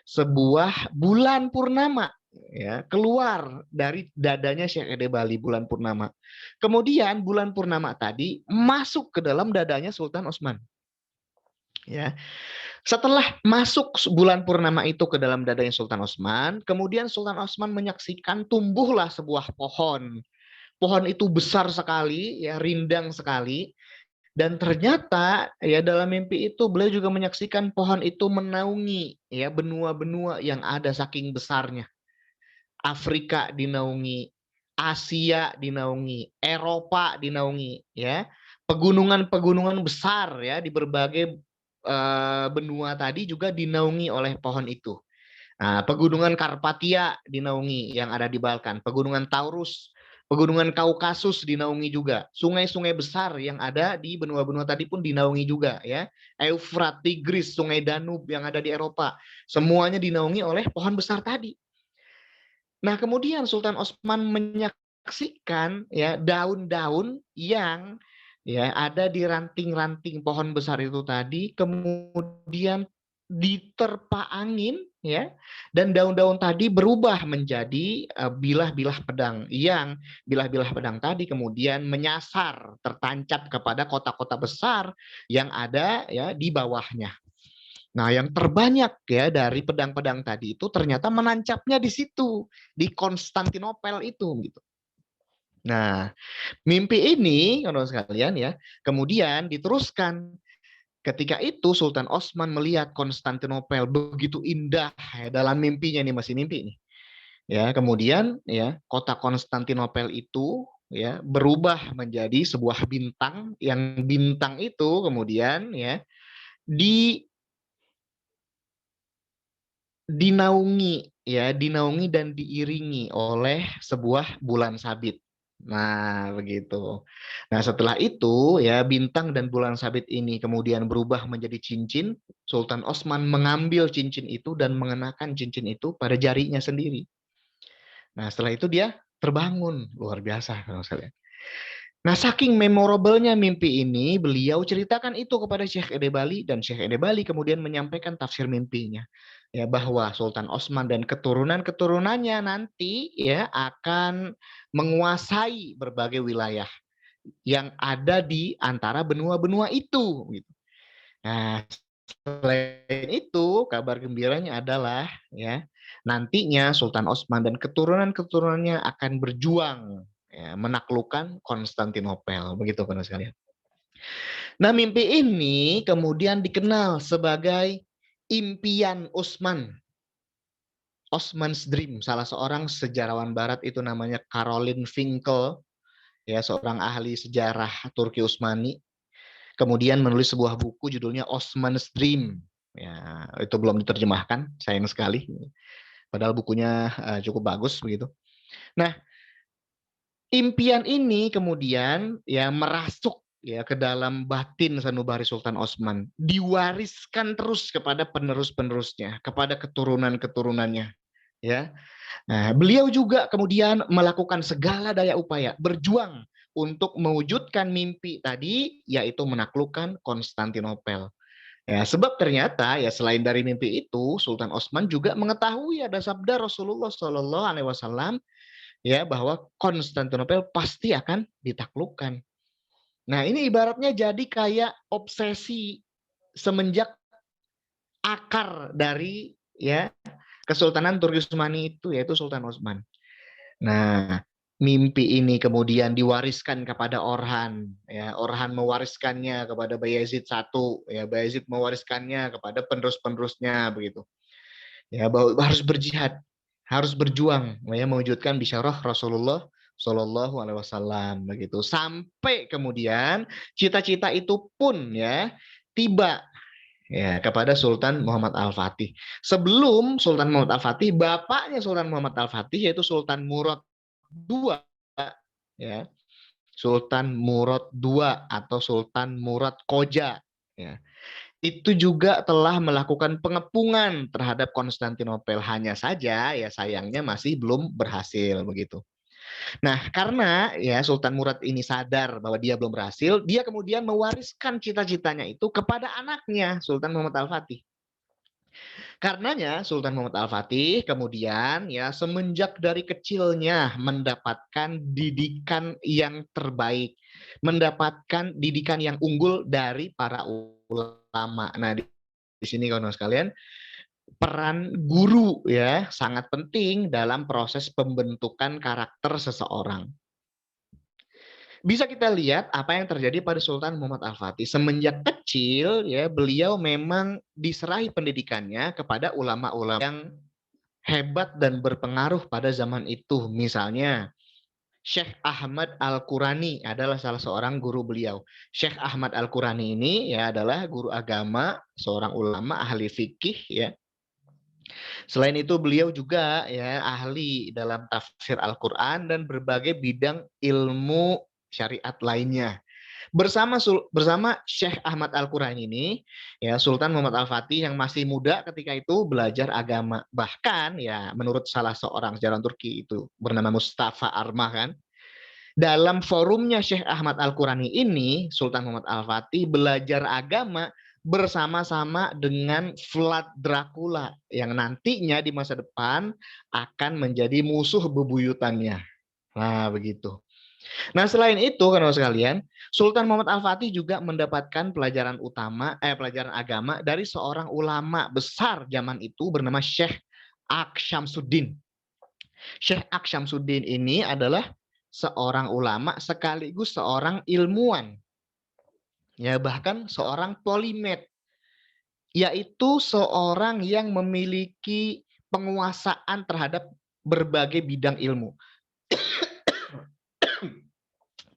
sebuah bulan purnama ya, keluar dari dadanya Syekh Edebali, bulan purnama. Kemudian bulan purnama tadi masuk ke dalam dadanya Sultan Osman. Ya. Setelah masuk bulan purnama itu ke dalam dadanya Sultan Osman, kemudian Sultan Osman menyaksikan tumbuhlah sebuah pohon. Pohon itu besar sekali, ya, rindang sekali. Dan ternyata ya dalam mimpi itu beliau juga menyaksikan pohon itu menaungi ya benua-benua yang ada saking besarnya. Afrika dinaungi, Asia dinaungi, Eropa dinaungi ya. Pegunungan-pegunungan besar ya di berbagai benua tadi juga dinaungi oleh pohon itu. Nah, pegunungan Karpatia dinaungi yang ada di Balkan, pegunungan Taurus, pegunungan Kaukasus dinaungi juga, sungai-sungai besar yang ada di benua-benua tadi pun dinaungi juga ya. Eufrat, Tigris, Sungai Danube yang ada di Eropa, semuanya dinaungi oleh pohon besar tadi. Nah, kemudian Sultan Osman menyaksikan ya daun-daun yang ya ada di ranting-ranting pohon besar itu tadi kemudian diterpa angin ya, dan daun-daun tadi berubah menjadi bilah-bilah pedang, yang bilah-bilah pedang tadi kemudian menyasar, tertancap kepada kota-kota besar yang ada ya di bawahnya. Nah, yang terbanyak ya dari pedang-pedang tadi itu ternyata menancapnya di situ, di Konstantinopel itu gitu. Nah, mimpi ini kalau sekalian ya, kemudian diteruskan. Ketika itu Sultan Osman melihat Konstantinopel begitu indah ya, dalam mimpinya nih, masih mimpi nih. Ya, kemudian ya kota Konstantinopel itu ya berubah menjadi sebuah bintang, yang bintang itu kemudian ya dinaungi dan diiringi oleh sebuah bulan sabit. Nah, begitu. Nah, setelah itu ya bintang dan bulan sabit ini kemudian berubah menjadi cincin. Sultan Osman mengambil cincin itu dan mengenakan cincin itu pada jarinya sendiri. Nah, setelah itu dia terbangun. Luar biasa kalau saya lihat. Nah, saking memorable-nya mimpi ini, beliau ceritakan itu kepada Syekh Edebali, dan Syekh Edebali kemudian menyampaikan tafsir mimpinya. Ya, bahwa Sultan Osman dan keturunan-keturunannya nanti ya akan menguasai berbagai wilayah yang ada di antara benua-benua itu. Gitu. Nah, selain itu, kabar gembiranya adalah ya nantinya Sultan Osman dan keturunan-keturunannya akan berjuang ya, menaklukkan Konstantinopel, begitu kan sekalian. Nah, mimpi ini kemudian dikenal sebagai impian Utsman, Osman's Dream. Salah seorang sejarawan Barat itu namanya Caroline Finkel, ya seorang ahli sejarah Turki Utsmani. Kemudian menulis sebuah buku judulnya Osman's Dream. Ya, itu belum diterjemahkan, sayang sekali. Padahal bukunya cukup bagus begitu. Nah, impian ini kemudian ya merasuk ya ke dalam batin sanubari Sultan Osman, diwariskan terus kepada penerus-penerusnya, kepada keturunan-keturunannya, ya. Nah, beliau juga kemudian melakukan segala daya upaya, berjuang untuk mewujudkan mimpi tadi, yaitu menaklukkan Konstantinopel. Ya, sebab ternyata ya selain dari mimpi itu, Sultan Osman juga mengetahui ada sabda Rasulullah Shallallahu Alaihi Wasallam ya bahwa Konstantinopel pasti akan ditaklukkan. Nah, ini ibaratnya jadi kayak obsesi semenjak akar dari ya Kesultanan Turki Utsmani itu, yaitu Sultan Osman. Nah, mimpi ini kemudian diwariskan kepada Orhan, ya Orhan mewariskannya kepada Bayezid I, ya Bayezid mewariskannya kepada penerus-penerusnya begitu. Ya bahwa harus berjihad, harus berjuang, ya mewujudkan bisyarah Rasulullah Shallallahu Alaihi Wasallam begitu. Sampai kemudian cita-cita itu pun ya tiba ya kepada Sultan Muhammad Al-Fatih. Sebelum Sultan Muhammad Al-Fatih, bapaknya Sultan Muhammad Al-Fatih yaitu Sultan Murad II ya. Sultan Murad II atau Sultan Murad Koja ya. Itu juga telah melakukan pengepungan terhadap Konstantinopel, hanya saja ya sayangnya masih belum berhasil begitu. Nah, karena ya Sultan Murad ini sadar bahwa dia belum berhasil, dia kemudian mewariskan cita-citanya itu kepada anaknya Sultan Muhammad Al-Fatih. Karenanya Sultan Muhammad Al-Fatih kemudian ya semenjak dari kecilnya mendapatkan didikan yang terbaik, mendapatkan didikan yang unggul dari para ulama. Nah, di sini kawan-kawan sekalian, peran guru ya sangat penting dalam proses pembentukan karakter seseorang. Bisa kita lihat apa yang terjadi pada Sultan Muhammad Al-Fatih. Semenjak kecil ya beliau memang diserahi pendidikannya kepada ulama-ulama yang hebat dan berpengaruh pada zaman itu. Misalnya Syekh Ahmad Al-Qurani adalah salah seorang guru beliau. Syekh Ahmad Al-Qurani ini ya adalah guru agama, seorang ulama ahli fikih ya. Selain itu beliau juga ya ahli dalam tafsir Al-Qur'an dan berbagai bidang ilmu syariat lainnya. Bersama Syekh Ahmad Al-Qurani ini, ya Sultan Muhammad Al-Fatih yang masih muda ketika itu belajar agama. Bahkan ya menurut salah seorang sejarawan Turki itu bernama Mustafa Armah kan, dalam forumnya Syekh Ahmad Al-Qurani ini, Sultan Muhammad Al-Fatih belajar agama bersama-sama dengan Vlad Dracula yang nantinya di masa depan akan menjadi musuh bebuyutannya. Nah, begitu. Nah, selain itu, kawan-kawan sekalian, Sultan Muhammad Al-Fatih juga mendapatkan pelajaran agama dari seorang ulama besar zaman itu bernama Syekh Aksyamsuddin. Syekh Aksyamsuddin ini adalah seorang ulama sekaligus seorang ilmuwan. Ya, bahkan seorang polimet, yaitu seorang yang memiliki penguasaan terhadap berbagai bidang ilmu.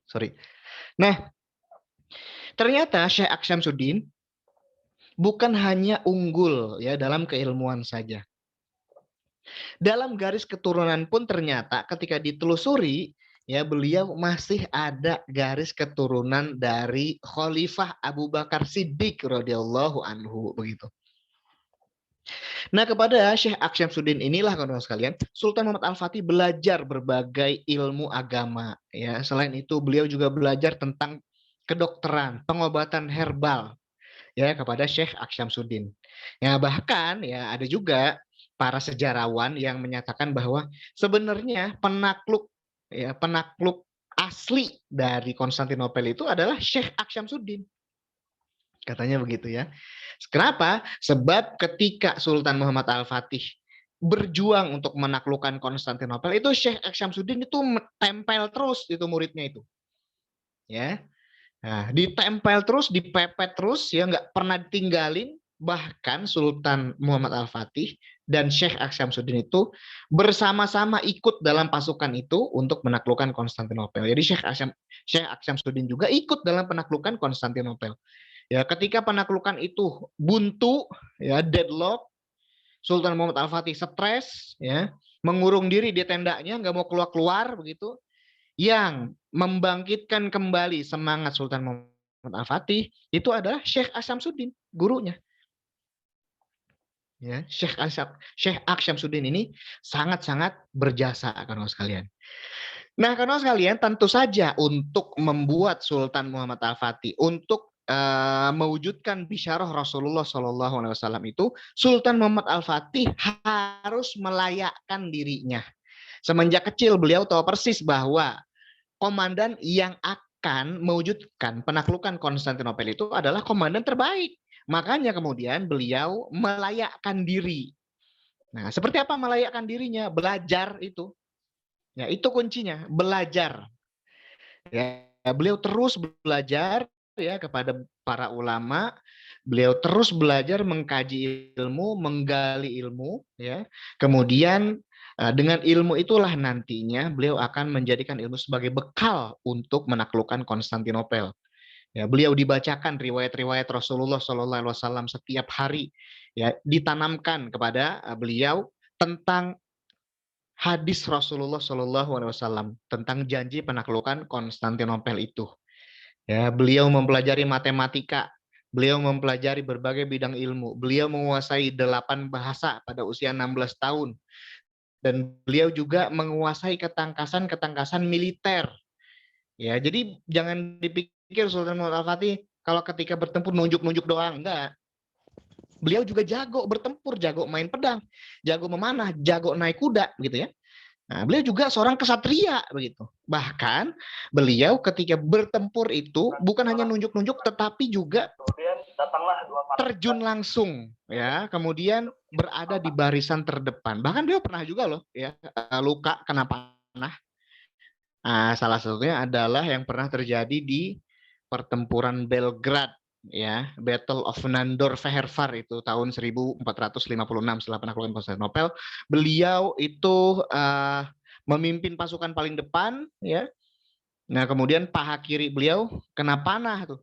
Sorry. Nah, ternyata Syekh Aksyamsuddin bukan hanya unggul ya dalam keilmuan saja. Dalam garis keturunan pun ternyata ketika ditelusuri ya beliau masih ada garis keturunan dari Khalifah Abu Bakar Siddiq radhiyallahu anhu begitu. Nah, kepada Syekh Aksyamsuddin inilah kawan-kawan sekalian, Sultan Muhammad Al-Fatih belajar berbagai ilmu agama. Ya, selain itu beliau juga belajar tentang kedokteran, pengobatan herbal, ya kepada Syekh Aksyamsuddin. Ya, bahkan ya ada juga para sejarawan yang menyatakan bahwa sebenarnya penakluk asli dari Konstantinopel itu adalah Syekh Aksyamsuddin. Katanya begitu ya. Kenapa? Sebab ketika Sultan Muhammad Al-Fatih berjuang untuk menaklukkan Konstantinopel, itu Syekh Aksyamsuddin itu tempel terus itu muridnya itu. Ya. Nah, ditempel terus, dipepet terus, ya nggak pernah ditinggalin. Bahkan Sultan Muhammad Al-Fatih dan Syekh Aksyamsuddin itu bersama-sama ikut dalam pasukan itu untuk menaklukkan Konstantinopel. Jadi Syekh Aksyamsuddin juga ikut dalam penaklukan Konstantinopel. Ya, ketika penaklukan itu buntu, ya deadlock, Sultan Muhammad Al-Fatih stres, ya mengurung diri di tendanya, nggak mau keluar begitu. Yang membangkitkan kembali semangat Sultan Muhammad Muhammad Al-Fatih itu adalah Syekh Asyamsuddin, gurunya. Ya, Syekh Asyamsuddin ini sangat-sangat berjasa kawan sekalian. Nah, kawan sekalian, tentu saja untuk membuat Sultan Muhammad Al-Fatih untuk mewujudkan bisyarah Rasulullah SAW itu, Sultan Muhammad Al-Fatih harus melayakkan dirinya. Semenjak kecil beliau tahu persis bahwa komandan yang akan mewujudkan penaklukan Konstantinopel itu adalah komandan terbaik. Makanya kemudian beliau melayakkan diri. Nah, seperti apa melayakkan dirinya? Belajar itu. Ya, itu kuncinya, belajar. Ya, beliau terus belajar ya kepada para ulama. Beliau terus belajar mengkaji ilmu, menggali ilmu ya. Kemudian dengan ilmu itulah nantinya beliau akan menjadikan ilmu sebagai bekal untuk menaklukkan Konstantinopel. Ya, beliau dibacakan riwayat-riwayat Rasulullah SAW setiap hari, ya, ditanamkan kepada beliau tentang hadis Rasulullah SAW tentang janji penaklukan Konstantinopel itu. Ya, beliau mempelajari matematika, beliau mempelajari berbagai bidang ilmu, beliau menguasai 8 bahasa pada usia 16 tahun, dan beliau juga menguasai ketangkasan militer. Ya, jadi jangan dipikir Sultan Muhammad Al-Fatih kalau ketika bertempur nunjuk-nunjuk doang, enggak. Beliau juga jago bertempur, jago main pedang, jago memanah, jago naik kuda gitu ya. Nah, beliau juga seorang kesatria begitu. Bahkan beliau ketika bertempur itu bukan hanya nunjuk-nunjuk tetapi juga terjun langsung ya, kemudian berada di barisan terdepan. Bahkan beliau pernah juga loh ya luka kena panah. Nah, salah satunya adalah yang pernah terjadi di pertempuran Belgrad, ya, Battle of Nandor-Vehervar itu tahun 1456 setelah penaklukan Konstantinopel. Beliau itu memimpin pasukan paling depan, ya. Nah, kemudian paha kiri beliau kena panah tuh.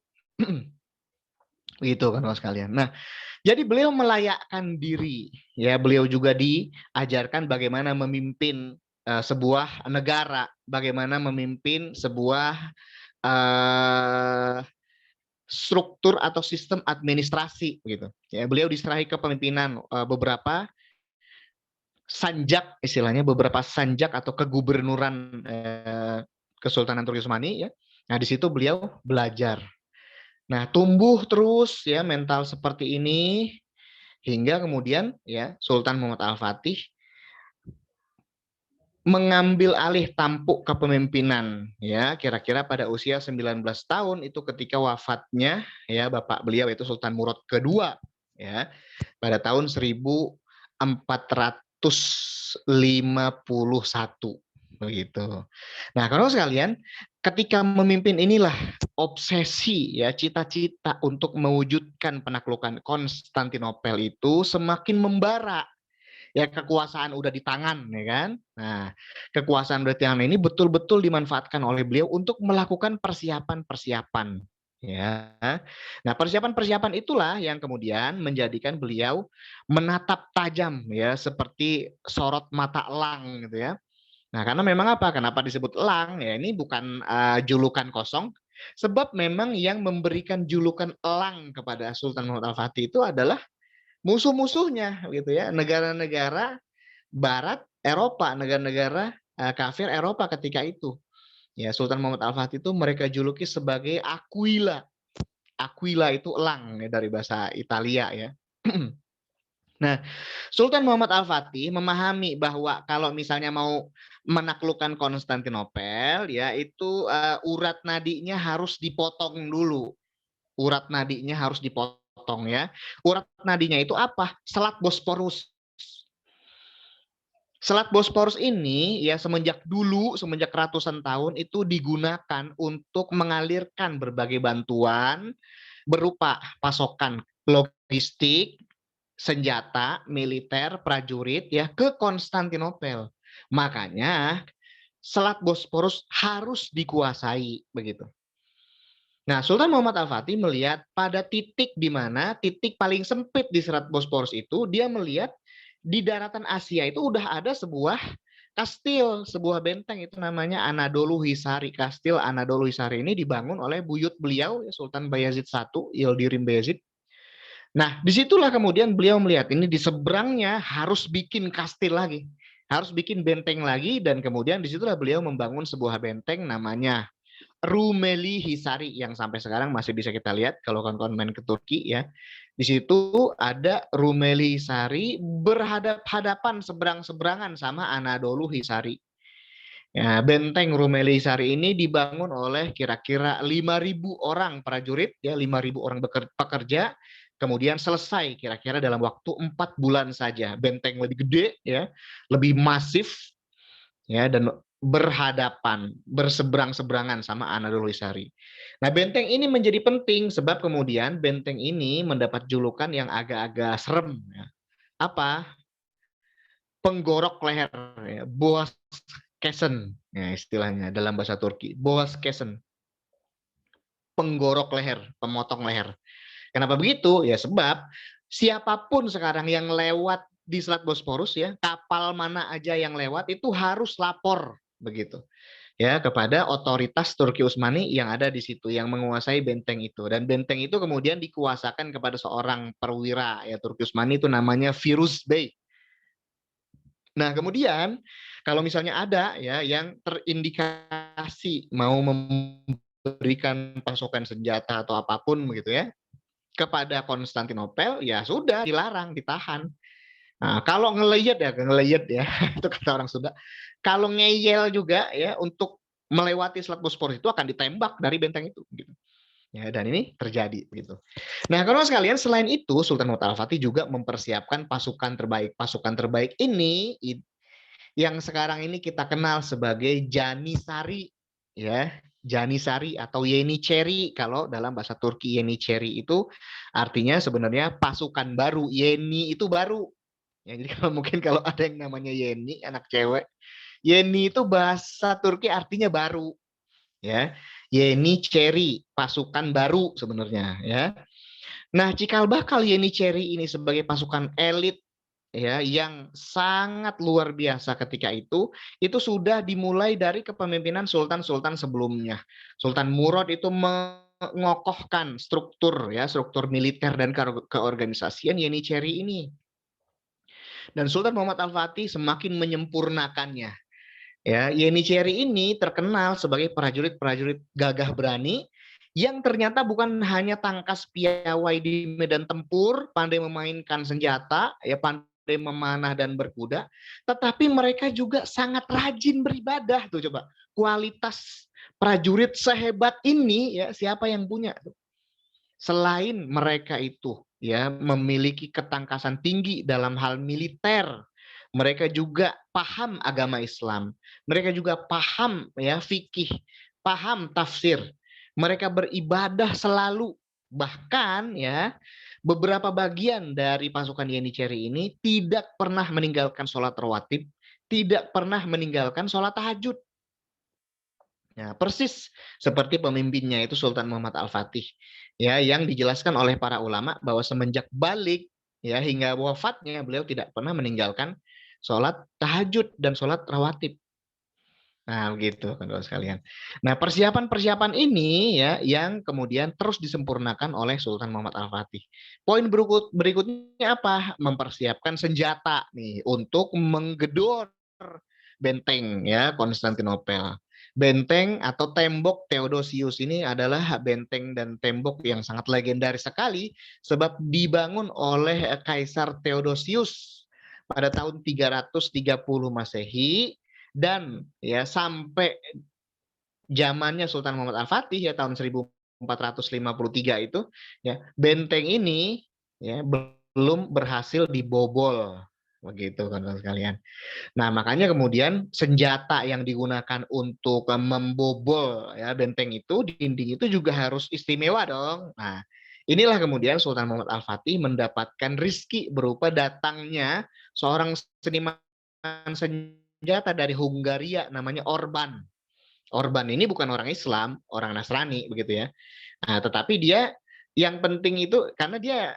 Gitu kan sekalian. Nah, jadi beliau melayakkan diri, ya. Beliau juga diajarkan bagaimana memimpin sebuah negara, bagaimana memimpin sebuah struktur atau sistem administrasi, gitu. Ya, beliau diserahi kepemimpinan beberapa sanjak, istilahnya beberapa sanjak atau kegubernuran Kesultanan Turki Utsmani, ya. Nah, di situ beliau belajar. Nah, tumbuh terus ya mental seperti ini hingga kemudian ya Sultan Muhammad Al-Fatih mengambil alih tampuk kepemimpinan ya kira-kira pada usia 19 tahun itu ketika wafatnya ya bapak beliau itu Sultan Murad kedua ya pada tahun 1451 begitu. Nah, kalau sekalian ketika memimpin inilah obsesi ya cita-cita untuk mewujudkan penaklukan Konstantinopel itu semakin membara. Ya kekuasaan udah di tangan ya kan. Nah, kekuasaan udah di tangan ini betul-betul dimanfaatkan oleh beliau untuk melakukan persiapan-persiapan ya. Nah, persiapan-persiapan itulah yang kemudian menjadikan beliau menatap tajam ya seperti sorot mata elang gitu ya. Nah, karena memang apa? Kenapa disebut elang? Ya, ini bukan julukan kosong sebab memang yang memberikan julukan elang kepada Sultan Muhammad Al-Fatih itu adalah musuh-musuhnya gitu ya, negara-negara barat Eropa, negara-negara kafir Eropa ketika itu. Ya, Sultan Muhammad Al-Fatih itu mereka juluki sebagai Aquila. Aquila itu elang ya, dari bahasa Italia ya. Nah, Sultan Muhammad Al-Fatih memahami bahwa kalau misalnya mau menaklukkan Konstantinopel ya itu urat nadinya harus dipotong dulu. Urat nadinya harus dipotong ya. Urat nadinya itu apa? Selat Bosporus. Selat Bosporus ini ya semenjak ratusan tahun itu digunakan untuk mengalirkan berbagai bantuan berupa pasokan logistik, senjata, militer, prajurit ya ke Konstantinopel. Makanya Selat Bosporus harus dikuasai begitu. Nah, Sultan Muhammad Al-Fatih melihat pada titik di mana titik paling sempit di Selat Bosporus itu dia melihat di daratan Asia itu udah ada sebuah kastil, sebuah benteng itu namanya Anadolu Hisari. Kastil Anadolu Hisari ini dibangun oleh buyut beliau, Sultan Bayazid I, Yildirim Bayazid. Nah, disitulah kemudian beliau melihat ini di seberangnya harus bikin kastil lagi, harus bikin benteng lagi, dan kemudian disitulah beliau membangun sebuah benteng namanya Rumeli Hisari yang sampai sekarang masih bisa kita lihat kalau kawan-kawan main ke Turki ya. Di situ ada Rumeli Hisari berhadap-hadapan seberang-seberangan sama Anadolu Hisari. Ya, benteng Rumeli Hisari ini dibangun oleh kira-kira 5.000 orang prajurit, ya 5.000 orang pekerja, kemudian selesai kira-kira dalam waktu 4 bulan saja. Benteng lebih gede, ya, lebih masif, ya, dan berhadapan, berseberang-seberangan sama Anadolu Hisari. Nah, benteng ini menjadi penting sebab kemudian benteng ini mendapat julukan yang agak-agak serem. Ya. Apa? Penggorok leher, ya. Boas Kesen, ya, istilahnya dalam bahasa Turki. Boas Kesen, penggorok leher, pemotong leher. Kenapa begitu? Ya sebab siapapun sekarang yang lewat di Selat Bosporus, ya, kapal mana aja yang lewat itu harus lapor begitu, ya, kepada otoritas Turki Utsmani yang ada di situ, yang menguasai benteng itu. Dan benteng itu kemudian dikuasakan kepada seorang perwira, ya, Turki Utsmani, itu namanya Firuz Bey. Nah, kemudian kalau misalnya ada, ya, yang terindikasi mau memberikan pasokan senjata atau apapun begitu, ya, kepada Konstantinopel, ya sudah dilarang, ditahan. Nah, kalau ngeleyet ya itu kata orang Sunda. Kalau ngeyel juga, ya, untuk melewati Selat Bosporus itu akan ditembak dari benteng itu gitu. Ya, dan ini terjadi gitu. Nah, kalau sekalian, selain itu Sultan Muhammad Al-Fatih juga mempersiapkan pasukan terbaik. Pasukan terbaik ini yang sekarang ini kita kenal sebagai Janissary, ya. Janissary atau Yeniçeri kalau dalam bahasa Turki. Yeniçeri itu artinya sebenarnya pasukan baru. Yeni itu baru. Ya, jadi kalau mungkin kalau ada yang namanya Yeni, anak cewek, Yeni itu bahasa Turki artinya baru, ya. Yeniçeri, pasukan baru sebenarnya, ya. Nah, cikal bakal Yeniçeri ini sebagai pasukan elit, ya, yang sangat luar biasa ketika itu sudah dimulai dari kepemimpinan sultan-sultan sebelumnya. Sultan Murad itu mengokohkan struktur, ya, struktur militer dan keorganisasian Yeniçeri ini. Dan Sultan Muhammad Al-Fatih semakin menyempurnakannya. Ya, Yeniçeri ini terkenal sebagai prajurit-prajurit gagah berani yang ternyata bukan hanya tangkas piawai di medan tempur, pandai memainkan senjata, ya, pandai memanah dan berkuda, tetapi mereka juga sangat rajin beribadah. Tuh coba, kualitas prajurit sehebat ini, ya, siapa yang punya? Selain mereka itu, ya, memiliki ketangkasan tinggi dalam hal militer, mereka juga paham agama Islam, mereka juga paham, ya, fikih, paham tafsir, mereka beribadah selalu. Bahkan, ya, beberapa bagian dari pasukan Yeniçeri ini tidak pernah meninggalkan sholat rawatib, tidak pernah meninggalkan sholat tahajud. Ya, persis seperti pemimpinnya itu Sultan Muhammad Al-Fatih, ya, yang dijelaskan oleh para ulama bahwa semenjak balik, ya, hingga wafatnya beliau tidak pernah meninggalkan sholat tahajud dan sholat rawatib. Nah, begitu kan sekalian. Nah, persiapan-persiapan ini, ya, yang kemudian terus disempurnakan oleh Sultan Muhammad Al-Fatih. Poin berikutnya apa? Mempersiapkan senjata nih untuk menggedor benteng, ya, Konstantinopel. Benteng atau tembok Theodosius ini adalah benteng dan tembok yang sangat legendaris sekali sebab dibangun oleh Kaisar Theodosius pada tahun 330 Masehi. Dan, ya, sampai zamannya Sultan Muhammad Al-Fatih, ya, tahun 1453 itu, ya, benteng ini, ya, belum berhasil dibobol begitu kan sekalian. Nah, makanya kemudian senjata yang digunakan untuk membobol, ya, benteng itu, dinding itu juga harus istimewa dong. Nah, inilah kemudian Sultan Muhammad Al-Fatih mendapatkan rizki berupa datangnya seorang seniman senjata dari Hungaria namanya Orban. Orban ini bukan orang Islam, orang Nasrani begitu, ya. Nah, tetapi dia yang penting itu karena dia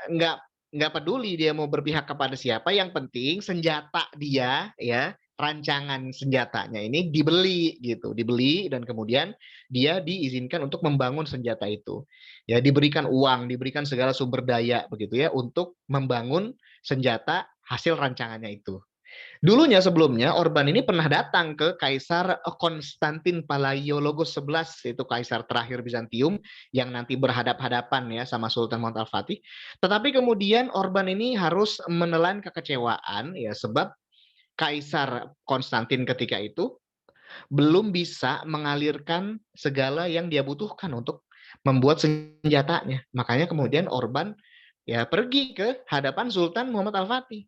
nggak peduli dia mau berpihak kepada siapa, yang penting senjata dia, ya, rancangan senjatanya ini dibeli gitu, dibeli dan kemudian dia diizinkan untuk membangun senjata itu. Ya, diberikan uang, diberikan segala sumber daya begitu ya untuk membangun senjata hasil rancangannya itu. Dulunya sebelumnya Orban ini pernah datang ke Kaisar Konstantin Palaiologos 11, yaitu kaisar terakhir Bizantium yang nanti berhadap-hadapan ya sama Sultan Muhammad Al-Fatih. Tetapi kemudian Orban ini harus menelan kekecewaan ya sebab Kaisar Konstantin ketika itu belum bisa mengalirkan segala yang dia butuhkan untuk membuat senjatanya. Makanya kemudian Orban ya pergi ke hadapan Sultan Muhammad Al-Fatih.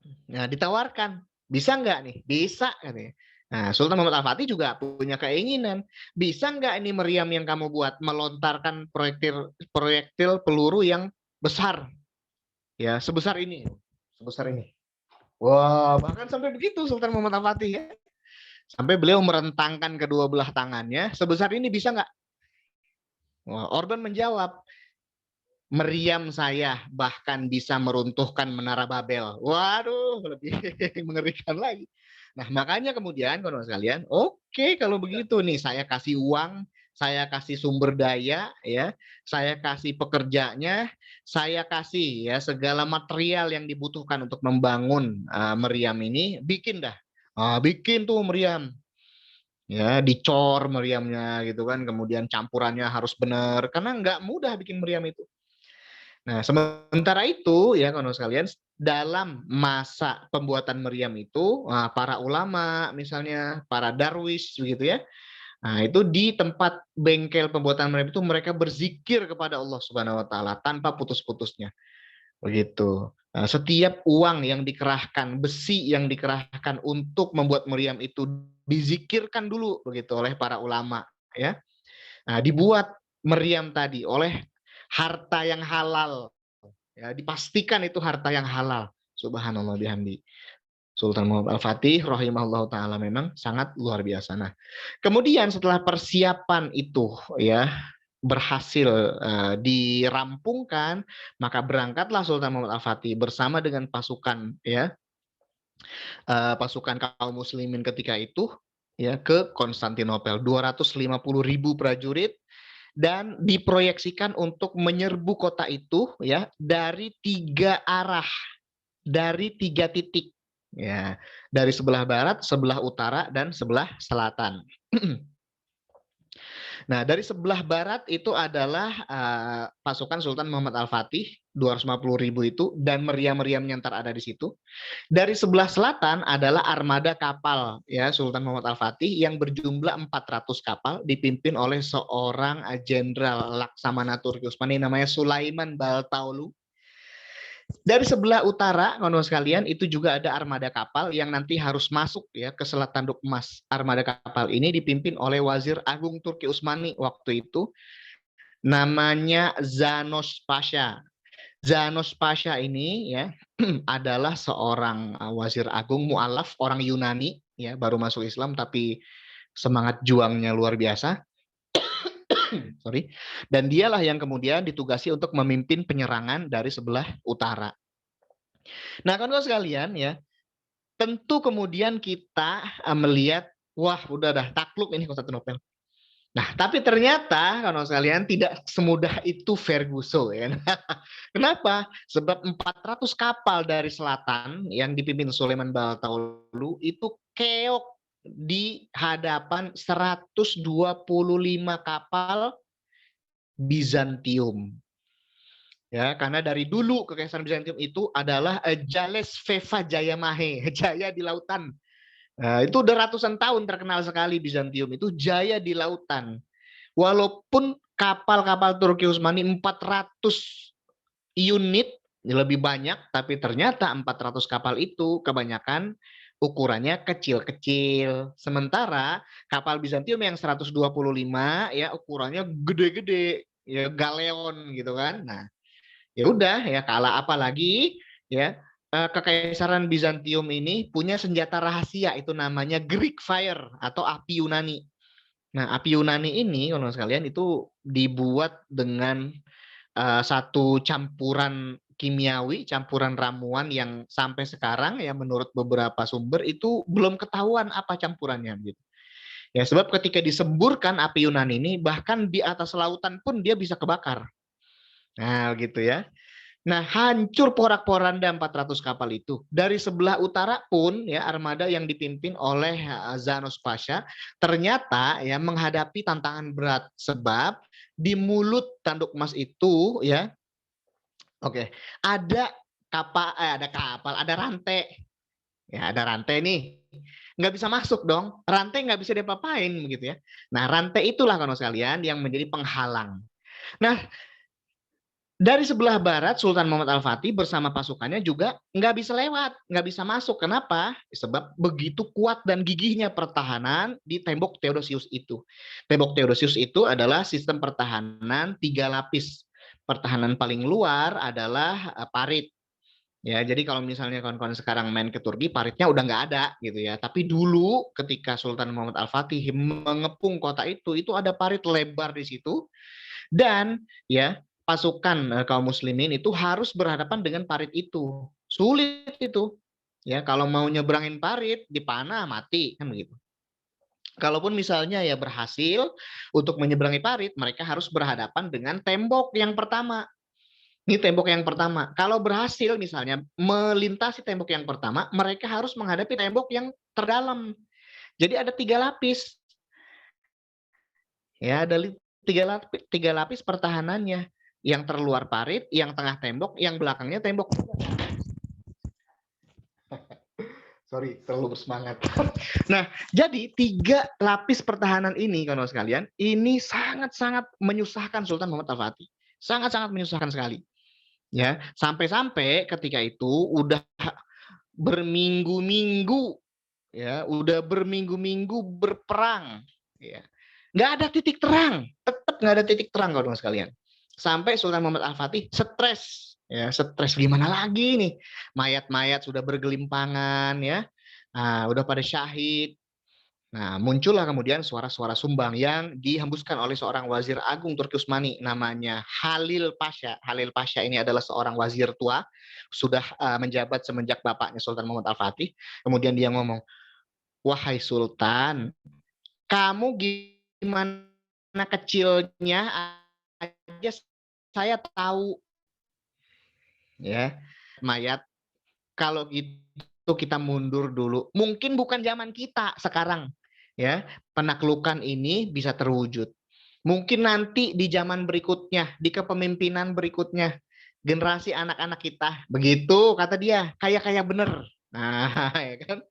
Nah, ditawarkan, bisa nggak nih? Bisa katanya. Nah, Sultan Muhammad Al-Fatih juga punya keinginan. Bisa nggak ini meriam yang kamu buat melontarkan proyektil peluru yang besar? Ya, sebesar ini. Sebesar ini. Wah, bahkan sampai begitu Sultan Muhammad Al-Fatih ya. Sampai beliau merentangkan kedua belah tangannya, sebesar ini bisa nggak? Wah, Orban menjawab, meriam saya bahkan bisa meruntuhkan menara Babel. Waduh, lebih mengerikan lagi. Nah, makanya kemudian kawan sekalian, oke kalau begitu nih saya kasih uang, saya kasih sumber daya ya, saya kasih pekerjanya, saya kasih ya segala material yang dibutuhkan untuk membangun meriam ini, bikin dah. Bikin tuh meriam. Ya, dicor meriamnya gitu kan, kemudian campurannya harus benar karena nggak mudah bikin meriam itu. Nah, sementara itu ya kawan sekalian, dalam masa pembuatan meriam itu, para ulama misalnya, para darwis begitu ya. Nah, itu di tempat bengkel pembuatan meriam itu mereka berzikir kepada Allah Subhanahu wa taala tanpa putus-putusnya. Begitu. Nah, setiap uang yang dikerahkan, besi yang dikerahkan untuk membuat meriam itu dizikirkan dulu begitu oleh para ulama ya. Nah, dibuat meriam tadi oleh harta yang halal. Ya, dipastikan itu harta yang halal. Subhanallah bihamdi. Sultan Muhammad Al-Fatih rahimahullah taala memang sangat luar biasa. Nah, kemudian setelah persiapan itu ya berhasil dirampungkan, maka berangkatlah Sultan Muhammad Al-Fatih bersama dengan pasukan ya pasukan kaum muslimin ketika itu ya ke Konstantinopel, 250.000 prajurit dan diproyeksikan untuk menyerbu kota itu ya dari 3 arah, dari 3 titik ya, dari sebelah barat, sebelah utara dan sebelah selatan. Nah, dari sebelah barat itu adalah pasukan Sultan Muhammad Al-Fatih 250.000 itu dan meriam-meriamnya ntar ada di situ. Dari sebelah selatan adalah armada kapal ya Sultan Muhammad Al-Fatih yang berjumlah 400 kapal dipimpin oleh seorang jenderal Laksamana Turki Utsmani namanya Sulaiman Baltaulu. Dari sebelah utara, kawan-kawan sekalian, itu juga ada armada kapal yang nanti harus masuk ya ke Selat Tanduk Emas. Armada kapal ini dipimpin oleh Wazir Agung Turki Utsmani waktu itu, namanya Zanos Pasha. Zanos Pasha ini ya adalah seorang wazir agung mualaf, orang Yunani ya, baru masuk Islam tapi semangat juangnya luar biasa. Sorry. Dan dialah yang kemudian ditugasi untuk memimpin penyerangan dari sebelah utara. Nah, kawan-kawan sekalian ya, tentu kemudian kita melihat, wah udah dah takluk ini Konstantinopel. Nah, tapi ternyata kawan-kawan sekalian tidak semudah itu Ferguson ya. Kenapa? Sebab 400 kapal dari selatan yang dipimpin Sulaiman Baltaulu itu keok di hadapan 125 kapal Bizantium. Ya, karena dari dulu kekaisaran Bizantium itu adalah Jales Veva Jaya Mahe, jaya di lautan. Nah, itu udah ratusan tahun terkenal sekali Bizantium itu jaya di lautan. Walaupun kapal-kapal Turki Utsmani 400 unit lebih banyak, tapi ternyata 400 kapal itu kebanyakan ukurannya kecil-kecil. Sementara kapal Bizantium yang 125 ya ukurannya gede-gede, ya galeon gitu kan. Nah, ya udah ya kalah apalagi ya kekaisaran Bizantium ini punya senjata rahasia itu namanya Greek Fire atau api Yunani. Nah, api Yunani ini kalau sekalian itu dibuat dengan satu campuran kimiawi, campuran ramuan yang sampai sekarang ya menurut beberapa sumber itu belum ketahuan apa campurannya gitu. Ya, sebab ketika disemburkan api Yunani ini bahkan di atas lautan pun dia bisa kebakar. Nah, gitu ya. Nah, hancur porak-poranda 400 kapal itu. Dari sebelah utara pun ya armada yang dipimpin oleh Zanos Pasha ternyata ya menghadapi tantangan berat sebab di mulut tanduk emas itu ya oke, ada rantai. Ya, ada rantai nih. Nggak bisa masuk dong. Rantai nggak bisa diapa-apain begitu ya. Nah, rantai itulah kawan sekalian yang menjadi penghalang. Nah, dari sebelah barat, Sultan Muhammad Al-Fatih bersama pasukannya juga nggak bisa lewat, nggak bisa masuk. Kenapa? Sebab begitu kuat dan gigihnya pertahanan di tembok Theodosius itu. Tembok Theodosius itu adalah sistem pertahanan 3 lapis. Pertahanan paling luar adalah parit. Ya, jadi kalau misalnya kawan-kawan sekarang main ke Turki, paritnya udah nggak ada gitu ya. Tapi dulu ketika Sultan Muhammad Al-Fatih mengepung kota itu ada parit lebar di situ dan ya pasukan kaum muslimin itu harus berhadapan dengan parit itu. Sulit itu. Ya, kalau mau nyebrangin parit dipanah mati kan begitu. Kalaupun misalnya ya berhasil untuk menyeberangi parit, mereka harus berhadapan dengan tembok yang pertama. Ini tembok yang pertama. Kalau berhasil misalnya melintasi tembok yang pertama, mereka harus menghadapi tembok yang terdalam. Jadi ada 3 lapis. Ya, ada 3 lapis pertahanannya. Yang terluar parit, yang tengah tembok, yang belakangnya tembok. Sorry, terlalu bersemangat. Nah, jadi 3 lapis pertahanan ini, kawan sekalian, ini sangat-sangat menyusahkan Sultan Muhammad Al-Fatih. Sangat-sangat menyusahkan sekali. Ya, sampai-sampai ketika itu udah berminggu-minggu ya, udah berminggu-minggu berperang ya. Nggak ada titik terang, tetap nggak ada titik terang kawan sekalian. Sampai Sultan Muhammad Al-Fatih stres ya, stres gimana lagi nih? Mayat-mayat sudah bergelimpangan ya. Nah, udah pada syahid. Nah, muncullah kemudian suara-suara sumbang yang dihembuskan oleh seorang wazir agung Turki Utsmani namanya Halil Pasha. Halil Pasha ini adalah seorang wazir tua, sudah menjabat semenjak bapaknya Sultan Muhammad Al-Fatih. Kemudian dia ngomong, "Wahai Sultan, kamu gimana kecilnya aja saya tahu ya. Mayat kalau gitu kita mundur dulu. Mungkin bukan zaman kita sekarang ya, penaklukan ini bisa terwujud. Mungkin nanti di zaman berikutnya, di kepemimpinan berikutnya, generasi anak-anak kita, begitu kata dia, kaya-kaya bener. Nah, ya kan?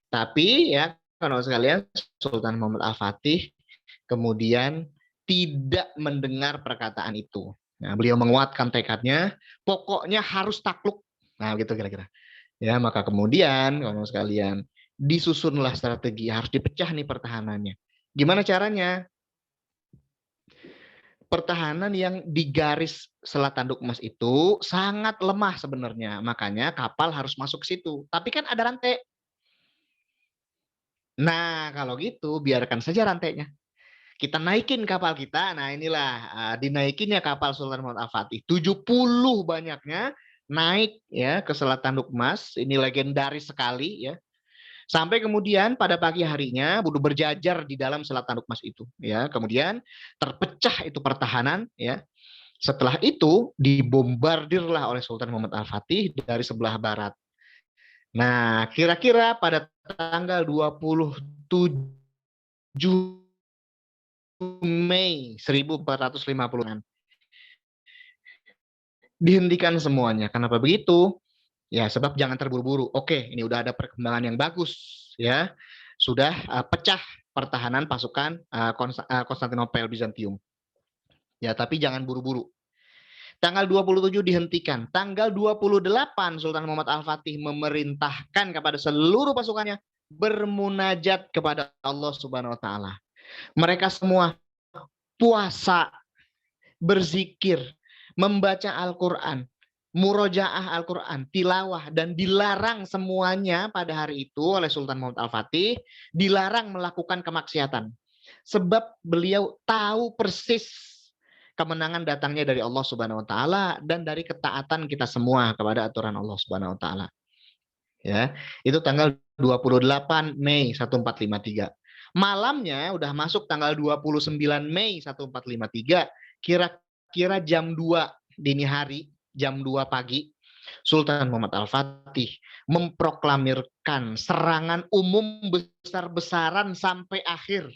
Tapi ya, kalau sekalian, Sultan Muhammad Al-Fatih kemudian tidak mendengar perkataan itu. Nah, beliau menguatkan tekadnya, pokoknya harus takluk. Nah, gitu kira-kira. Ya, maka kemudian kawan sekalian disusunlah strategi harus dipecah nih pertahanannya. Gimana caranya? Pertahanan yang di garis Selat Tanduk Emas itu sangat lemah sebenarnya. Makanya kapal harus masuk ke situ. Tapi kan ada rantai. Nah, kalau gitu biarkan saja rantainya. Kita naikin kapal kita. Nah, inilah dinaikinnya kapal Sultan Muhammad Al-Fatih. 70 banyaknya naik ya ke Selat Tanduk Emas. Ini legendaris sekali ya. Sampai kemudian pada pagi harinya budu berjajar di dalam Selat Tanduk Emas itu ya. Kemudian terpecah itu pertahanan ya. Setelah itu dibombardirlah oleh Sultan Muhammad Al-Fatih dari sebelah barat. Nah, kira-kira pada tanggal 27 Mei 1450-an dihentikan semuanya. Kenapa begitu? Ya, sebab jangan terburu-buru. Oke, ini udah ada perkembangan yang bagus ya. Sudah pecah pertahanan pasukan Konstantinopel Bizantium. Ya, tapi jangan buru-buru. Tanggal 27 dihentikan. Tanggal 28 Sultan Muhammad Al-Fatih memerintahkan kepada seluruh pasukannya bermunajat kepada Allah Subhanahu wa taala. Mereka semua puasa, berzikir, membaca Al-Qur'an, murojaah Al-Qur'an, tilawah, dan dilarang semuanya pada hari itu oleh Sultan Muhammad Al-Fatih, dilarang melakukan kemaksiatan. Sebab beliau tahu persis kemenangan datangnya dari Allah Subhanahu wa taala dan dari ketaatan kita semua kepada aturan Allah Subhanahu wa taala. Ya, itu tanggal 28 Mei 1453. Malamnya udah masuk tanggal 29 Mei 1453, kira-kira jam 2 dini hari, jam 2 pagi, Sultan Muhammad Al-Fatih memproklamirkan serangan umum besar-besaran sampai akhir,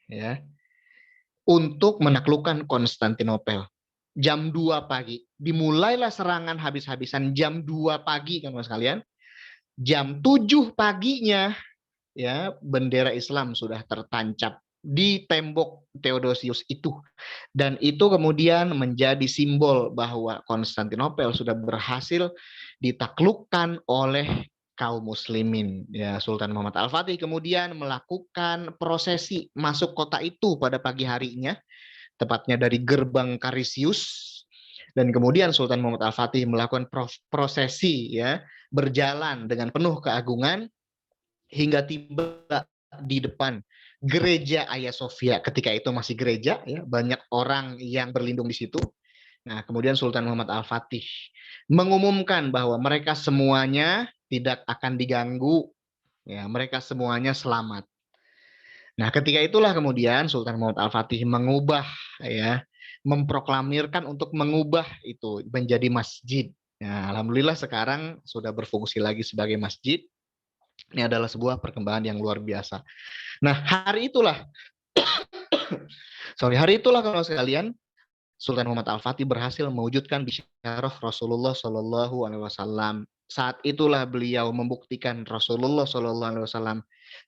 ya, untuk menaklukkan Konstantinopel. Jam 2 pagi. Dimulailah serangan habis-habisan jam 2 pagi, kan Mas kalian. Jam 7 paginya, ya, bendera Islam sudah tertancap di tembok Theodosius itu. Dan itu kemudian menjadi simbol bahwa Konstantinopel sudah berhasil ditaklukkan oleh kaum muslimin. Ya, Sultan Muhammad Al-Fatih kemudian melakukan prosesi masuk kota itu pada pagi harinya, tepatnya dari gerbang Carisius. Dan kemudian Sultan Muhammad Al-Fatih melakukan prosesi, ya, berjalan dengan penuh keagungan hingga tiba di depan gereja Hagia Sophia. Ketika itu masih gereja, ya, banyak orang yang berlindung di situ. Nah, kemudian Sultan Muhammad Al-Fatih mengumumkan bahwa mereka semuanya tidak akan diganggu, ya, mereka semuanya selamat. Nah, ketika itulah kemudian Sultan Muhammad Al-Fatih mengubah, ya, memproklamirkan untuk mengubah itu menjadi masjid. Ya, alhamdulillah sekarang sudah berfungsi lagi sebagai masjid. Ini adalah sebuah perkembangan yang luar biasa. Nah, hari itulah kalau sekalian Sultan Muhammad Al-Fatih berhasil mewujudkan bisyarah Rasulullah Shallallahu Alaihi Wasallam. Saat itulah beliau membuktikan Rasulullah Shallallahu Alaihi Wasallam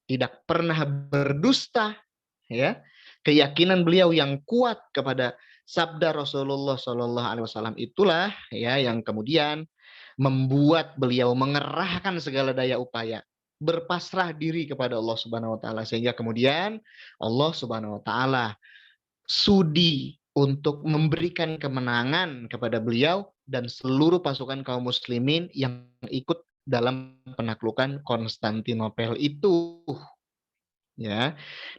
tidak pernah berdusta, ya. Keyakinan beliau yang kuat kepada sabda Rasulullah Shallallahu Alaihi Wasallam itulah, ya, yang kemudian membuat beliau mengerahkan segala daya upaya, berpasrah diri kepada Allah Subhanahu wa taala, sehingga kemudian Allah Subhanahu wa taala sudi untuk memberikan kemenangan kepada beliau dan seluruh pasukan kaum muslimin yang ikut dalam penaklukan Konstantinopel itu. Ya,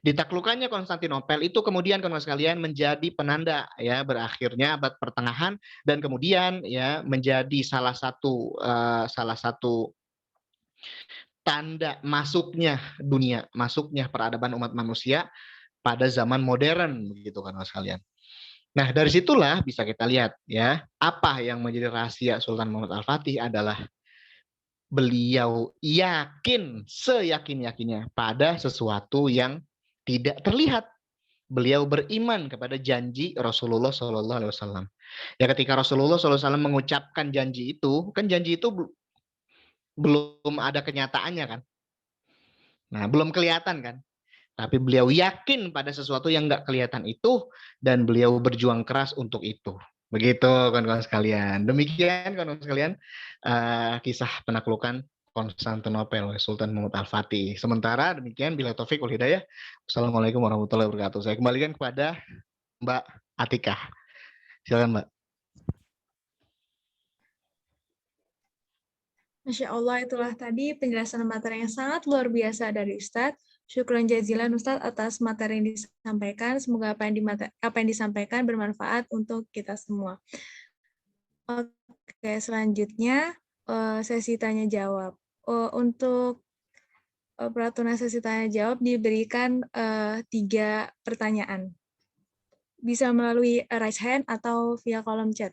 ditaklukkannya Konstantinopel itu kemudian kawan sekalian menjadi penanda, ya, berakhirnya abad pertengahan, dan kemudian, ya, menjadi salah satu tanda masuknya dunia, masuknya peradaban umat manusia pada zaman modern, begitu kan Mas kalian. Nah, dari situlah bisa kita lihat, ya, apa yang menjadi rahasia Sultan Muhammad Al-Fatih adalah beliau yakin seyakin-yakinnya pada sesuatu yang tidak terlihat. Beliau beriman kepada janji Rasulullah Shallallahu Alaihi Wasallam. Ya, ketika Rasulullah SAW mengucapkan janji itu, kan janji itu belum ada kenyataannya kan. Nah, belum kelihatan kan. Tapi beliau yakin pada sesuatu yang nggak kelihatan itu, dan beliau berjuang keras untuk itu. Begitu kawan-kawan sekalian. Demikian kawan-kawan sekalian kisah penaklukan Konstantinopel oleh Sultan Muhammad Al-Fatih. Sementara demikian, bila taufik wal hidayah. Wassalamualaikum warahmatullahi wabarakatuh. Saya kembalikan kepada Mbak Atika. Silakan Mbak. Masya Allah, itulah tadi penjelasan materi yang sangat luar biasa dari Ustadz. Syukran jazilan Ustadz atas materi yang disampaikan. Semoga apa yang disampaikan bermanfaat untuk kita semua. Oke, selanjutnya sesi tanya jawab. Untuk peraturan sesi tanya jawab diberikan 3 pertanyaan. Bisa melalui raise hand atau via kolom chat.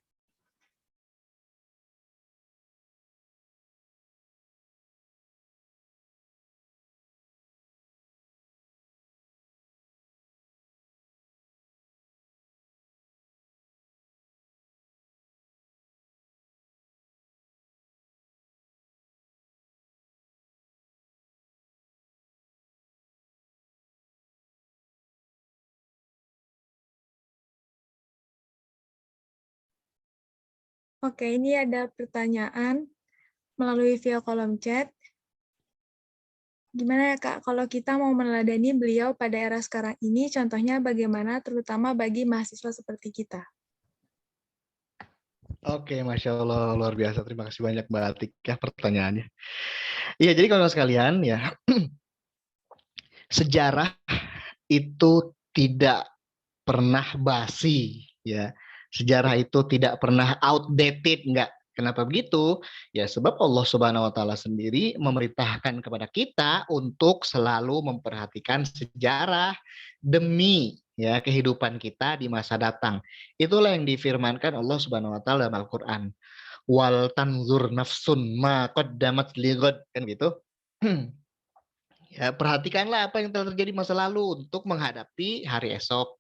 Oke, ini ada pertanyaan melalui via kolom chat. Gimana ya Kak, kalau kita mau meneladani beliau pada era sekarang ini, contohnya bagaimana, terutama bagi mahasiswa seperti kita? Oke, Masya Allah, luar biasa. Terima kasih banyak Mbak Atika pertanyaannya. Iya, jadi kalau sekalian, ya, sejarah itu tidak pernah basi, ya. Sejarah itu tidak pernah outdated, enggak. Kenapa begitu? Ya sebab Allah Subhanahu wa taala sendiri memerintahkan kepada kita untuk selalu memperhatikan sejarah demi ya kehidupan kita di masa datang. Itulah yang difirmankan Allah Subhanahu wa taala dalam Al-Qur'an. Wal tanzur nafsun ma qaddamat lighad, kan gitu. Ya, perhatikanlah apa yang telah terjadi masa lalu untuk menghadapi hari esok.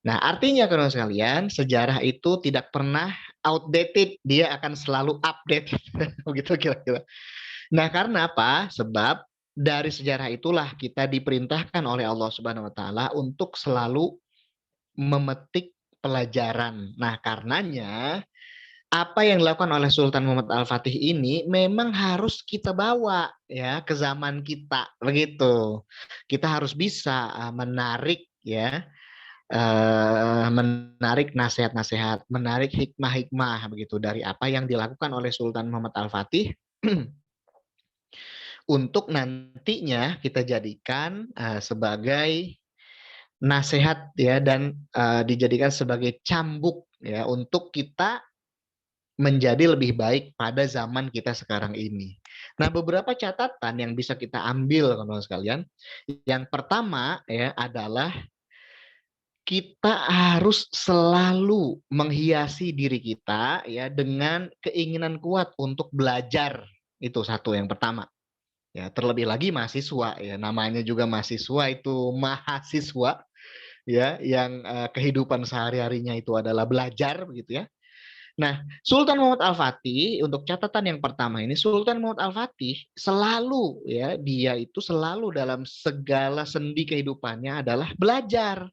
Nah, artinya kalau sekalian, sejarah itu tidak pernah outdated, dia akan selalu update. Begitu kira-kira. Nah, karena apa? Sebab dari sejarah itulah kita diperintahkan oleh Allah Subhanahu wa taala untuk selalu memetik pelajaran. Nah, karenanya apa yang dilakukan oleh Sultan Muhammad Al-Fatih ini memang harus kita bawa ya ke zaman kita, begitu. Kita harus bisa menarik ya menarik nasihat-nasihat, menarik hikmah-hikmah begitu dari apa yang dilakukan oleh Sultan Muhammad Al-Fatih untuk nantinya kita jadikan sebagai nasihat ya dan dijadikan sebagai cambuk ya untuk kita menjadi lebih baik pada zaman kita sekarang ini. Nah, beberapa catatan yang bisa kita ambil teman-teman sekalian. Yang pertama ya adalah kita harus selalu menghiasi diri kita ya dengan keinginan kuat untuk belajar. Itu satu yang pertama. Ya, terlebih lagi mahasiswa ya, namanya juga mahasiswa itu mahasiswa ya yang kehidupan sehari-harinya itu adalah belajar begitu ya. Nah, Sultan Muhammad Al-Fatih untuk catatan yang pertama ini Sultan Muhammad Al-Fatih selalu ya dia itu selalu dalam segala sendi kehidupannya adalah belajar.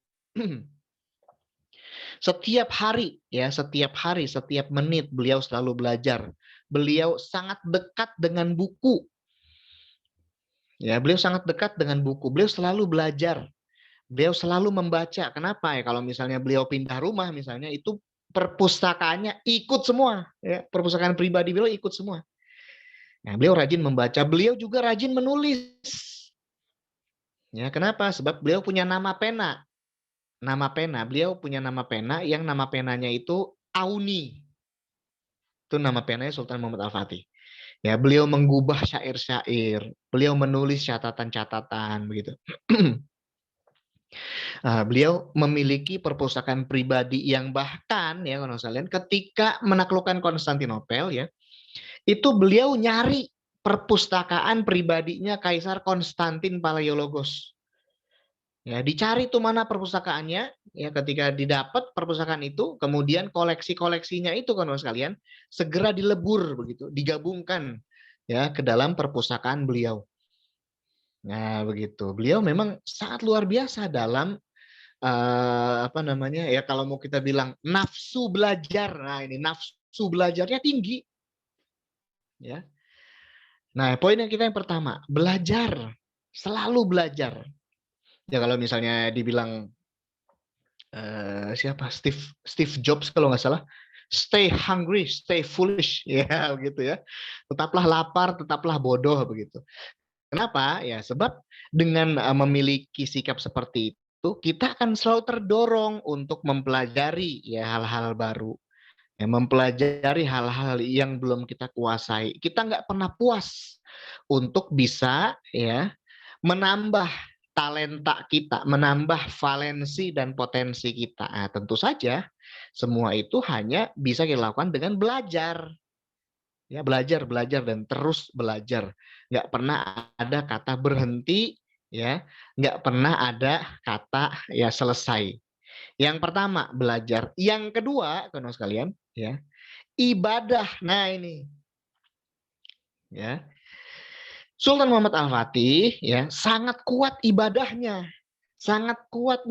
Setiap hari ya, setiap hari, setiap menit beliau selalu belajar. Beliau sangat dekat dengan buku. Ya, beliau sangat dekat dengan buku. Beliau selalu belajar. Beliau selalu membaca. Kenapa ya? Kalau misalnya beliau pindah rumah misalnya itu perpustakaannya ikut semua, ya. Perpustakaan pribadi beliau ikut semua. Nah, beliau rajin membaca, beliau juga rajin menulis. Ya, kenapa? Sebab beliau punya nama pena. Nama pena, beliau punya nama pena yang nama penanya itu Auni. Itu nama penanya Sultan Muhammad Al-Fatih. Ya, beliau menggubah syair-syair, beliau menulis catatan-catatan begitu. Beliau memiliki perpustakaan pribadi yang bahkan ya kalau kalian ketika menaklukkan Konstantinopel ya, itu beliau nyari perpustakaan pribadinya Kaisar Konstantin Palaiologos. Ya, dicari tuh mana perpustakaannya, ya ketika didapat perpustakaan itu, kemudian koleksi-koleksinya itu kan sekalian segera dilebur begitu, digabungkan ya ke dalam perpustakaan beliau. Nah, begitu. Beliau memang sangat luar biasa dalam apa namanya? Ya kalau mau kita bilang nafsu belajar. Nah, ini nafsu belajarnya tinggi. Ya. Nah, poin yang kita yang pertama, belajar. Selalu belajar. Ya kalau misalnya dibilang siapa Steve Jobs kalau nggak salah, stay hungry, stay foolish, ya begitu ya. Tetaplah lapar, tetaplah bodoh begitu. Kenapa? Ya sebab dengan memiliki sikap seperti itu, kita akan selalu terdorong untuk mempelajari ya hal-hal baru, ya, mempelajari hal-hal yang belum kita kuasai. Kita nggak pernah puas untuk bisa ya menambah talenta kita, menambah valensi dan potensi kita. Nah, tentu saja semua itu hanya bisa dilakukan dengan belajar. Ya, belajar, belajar dan terus belajar. Nggak pernah ada kata berhenti, ya. Nggak pernah ada kata ya selesai. Yang pertama belajar. Yang kedua, teman-teman sekalian, ya ibadah. Nah ini, ya Sultan Muhammad Al-Fatih ya sangat kuat ibadahnya, sangat kuat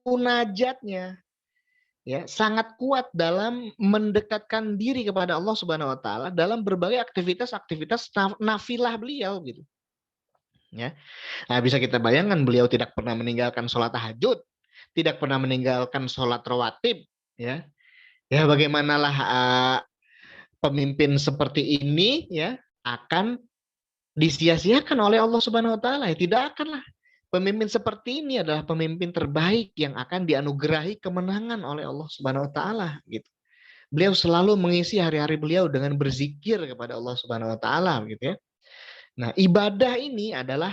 munajatnya, ya sangat kuat dalam mendekatkan diri kepada Allah Subhanahu wa taala dalam berbagai aktivitas-aktivitas nafilah beliau gitu. Ya. Nah, bisa kita bayangkan beliau tidak pernah meninggalkan sholat tahajud, tidak pernah meninggalkan sholat rawatib, ya. Ya bagaimanalah pemimpin seperti ini ya akan disia-siakan oleh Allah Subhanahu wa taala. Ya, tidak akanlah Pemimpin seperti ini adalah pemimpin terbaik yang akan dianugerahi kemenangan oleh Allah Subhanahu wa taala gitu. Beliau selalu mengisi hari-hari beliau dengan berzikir kepada Allah Subhanahu wa taala gitu ya. Nah, ibadah ini adalah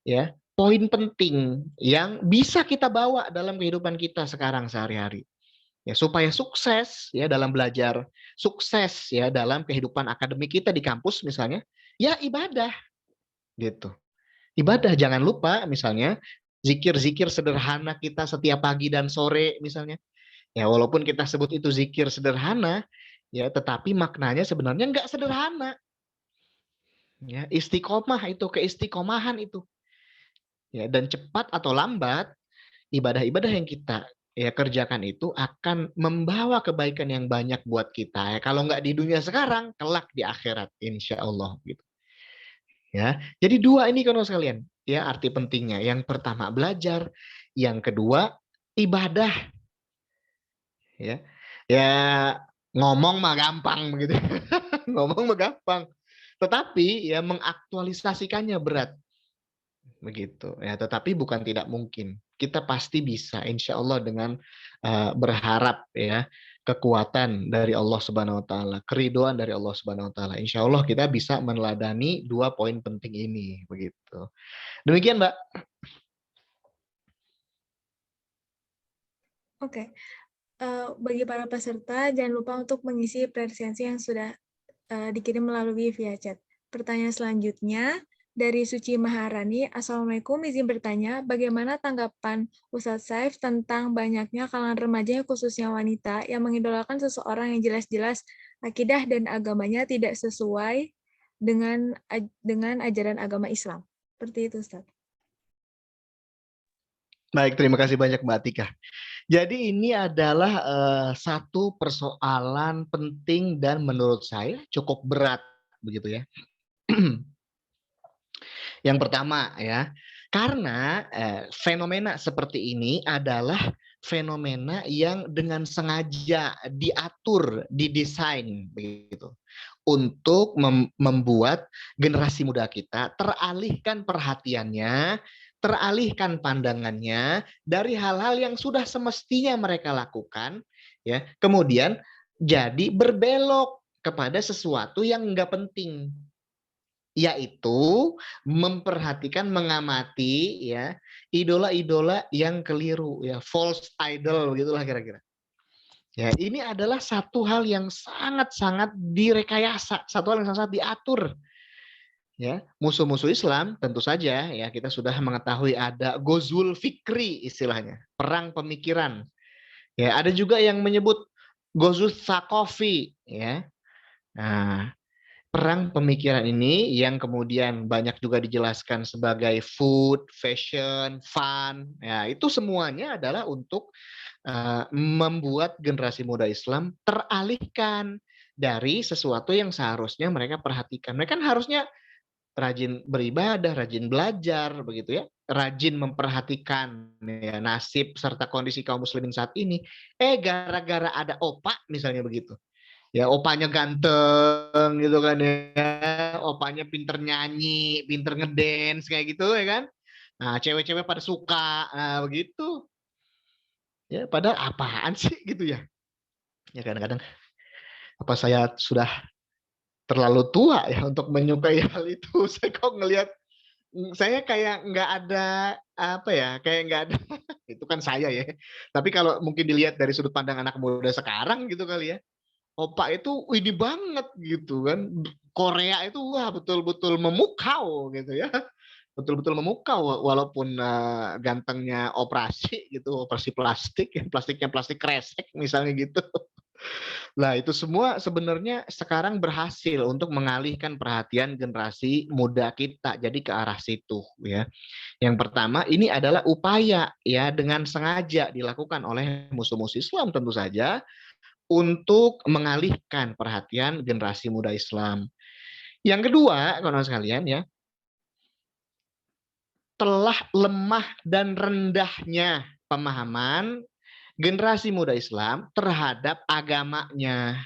ya poin penting yang bisa kita bawa dalam kehidupan kita sekarang sehari-hari. Ya, supaya sukses ya dalam belajar, sukses ya dalam kehidupan akademik kita di kampus misalnya, ya ibadah gitu. Ibadah, jangan lupa misalnya zikir-zikir sederhana kita setiap pagi dan sore misalnya. Ya walaupun kita sebut itu zikir sederhana, ya tetapi maknanya sebenarnya nggak sederhana. Ya, istiqomah itu, keistiqomahan itu. Ya, dan cepat atau lambat ibadah-ibadah yang kita ya kerjakan itu akan membawa kebaikan yang banyak buat kita. Ya, kalau nggak di dunia sekarang, kelak di akhirat, insya Allah gitu. Ya, jadi dua ini kan sekalian. Ya, arti pentingnya. Yang pertama belajar, yang kedua ibadah. Ya, ya ngomong mah gampang begitu. Ngomong mah gampang. Tetapi ya mengaktualisasikannya berat. Begitu ya, tetapi bukan tidak mungkin, kita pasti bisa insya Allah dengan berharap ya kekuatan dari Allah Subhanahu Wa Taala, keriduan dari Allah Subhanahu Wa Taala, insya Allah kita bisa meneladani dua poin penting ini begitu. Demikian Mbak. Oke. Bagi para peserta, jangan lupa untuk mengisi presensi yang sudah dikirim melalui via chat. Pertanyaan selanjutnya dari Suci Maharani. Assalamualaikum, izin bertanya, bagaimana tanggapan Ustadz Saif tentang banyaknya kalangan remaja khususnya wanita yang mengidolakan seseorang yang jelas-jelas akidah dan agamanya tidak sesuai dengan ajaran agama Islam? Seperti itu, Ustadz. Baik, terima kasih banyak Mbak Atika. Jadi ini adalah satu persoalan penting dan menurut saya cukup berat begitu ya. Yang pertama ya, karena fenomena seperti ini adalah fenomena yang dengan sengaja diatur, didesain begitu untuk membuat generasi muda kita teralihkan perhatiannya, teralihkan pandangannya dari hal-hal yang sudah semestinya mereka lakukan, ya, kemudian jadi berbelok kepada sesuatu yang nggak penting, yaitu memperhatikan, mengamati ya idola-idola yang keliru ya, false idol begitulah kira-kira. Ya, ini adalah satu hal yang sangat-sangat direkayasa, satu hal yang sangat diatur. Ya, musuh-musuh Islam tentu saja ya kita sudah mengetahui ada Ghazwul Fikri istilahnya, perang pemikiran. Ya, ada juga yang menyebut Ghazwul Tsaqafi ya. Nah, perang pemikiran ini yang kemudian banyak juga dijelaskan sebagai food, fashion, fun, ya itu semuanya adalah untuk membuat generasi muda Islam teralihkan dari sesuatu yang seharusnya mereka perhatikan. Mereka kan harusnya rajin beribadah, rajin belajar, begitu ya, rajin memperhatikan ya, nasib serta kondisi kaum muslimin saat ini. Gara-gara ada opa misalnya begitu. Ya opanya ganteng gitu kan ya, opanya pinter nyanyi, pinter ngedance kayak gitu ya kan. Nah, cewek-cewek pada suka, nah begitu. Ya, padahal apaan sih gitu ya. Ya kadang-kadang apa saya sudah terlalu tua ya untuk menyukai hal itu. Saya kok ngelihat saya kayak nggak ada apa ya, kayak nggak ada itu kan saya ya. Tapi kalau mungkin dilihat dari sudut pandang anak muda sekarang gitu kali ya. Opa itu ini banget gitu kan. Korea itu wah betul-betul memukau gitu ya. Betul-betul memukau walaupun gantengnya operasi gitu, operasi plastik, plastiknya plastik kresek misalnya gitu. Nah, itu semua sebenarnya sekarang berhasil untuk mengalihkan perhatian generasi muda kita jadi ke arah situ ya. Yang pertama ini adalah upaya ya dengan sengaja dilakukan oleh musuh-musuh Islam tentu saja untuk mengalihkan perhatian generasi muda Islam. Yang kedua, kawan-kawan sekalian ya, telah lemah dan rendahnya pemahaman generasi muda Islam terhadap agamanya.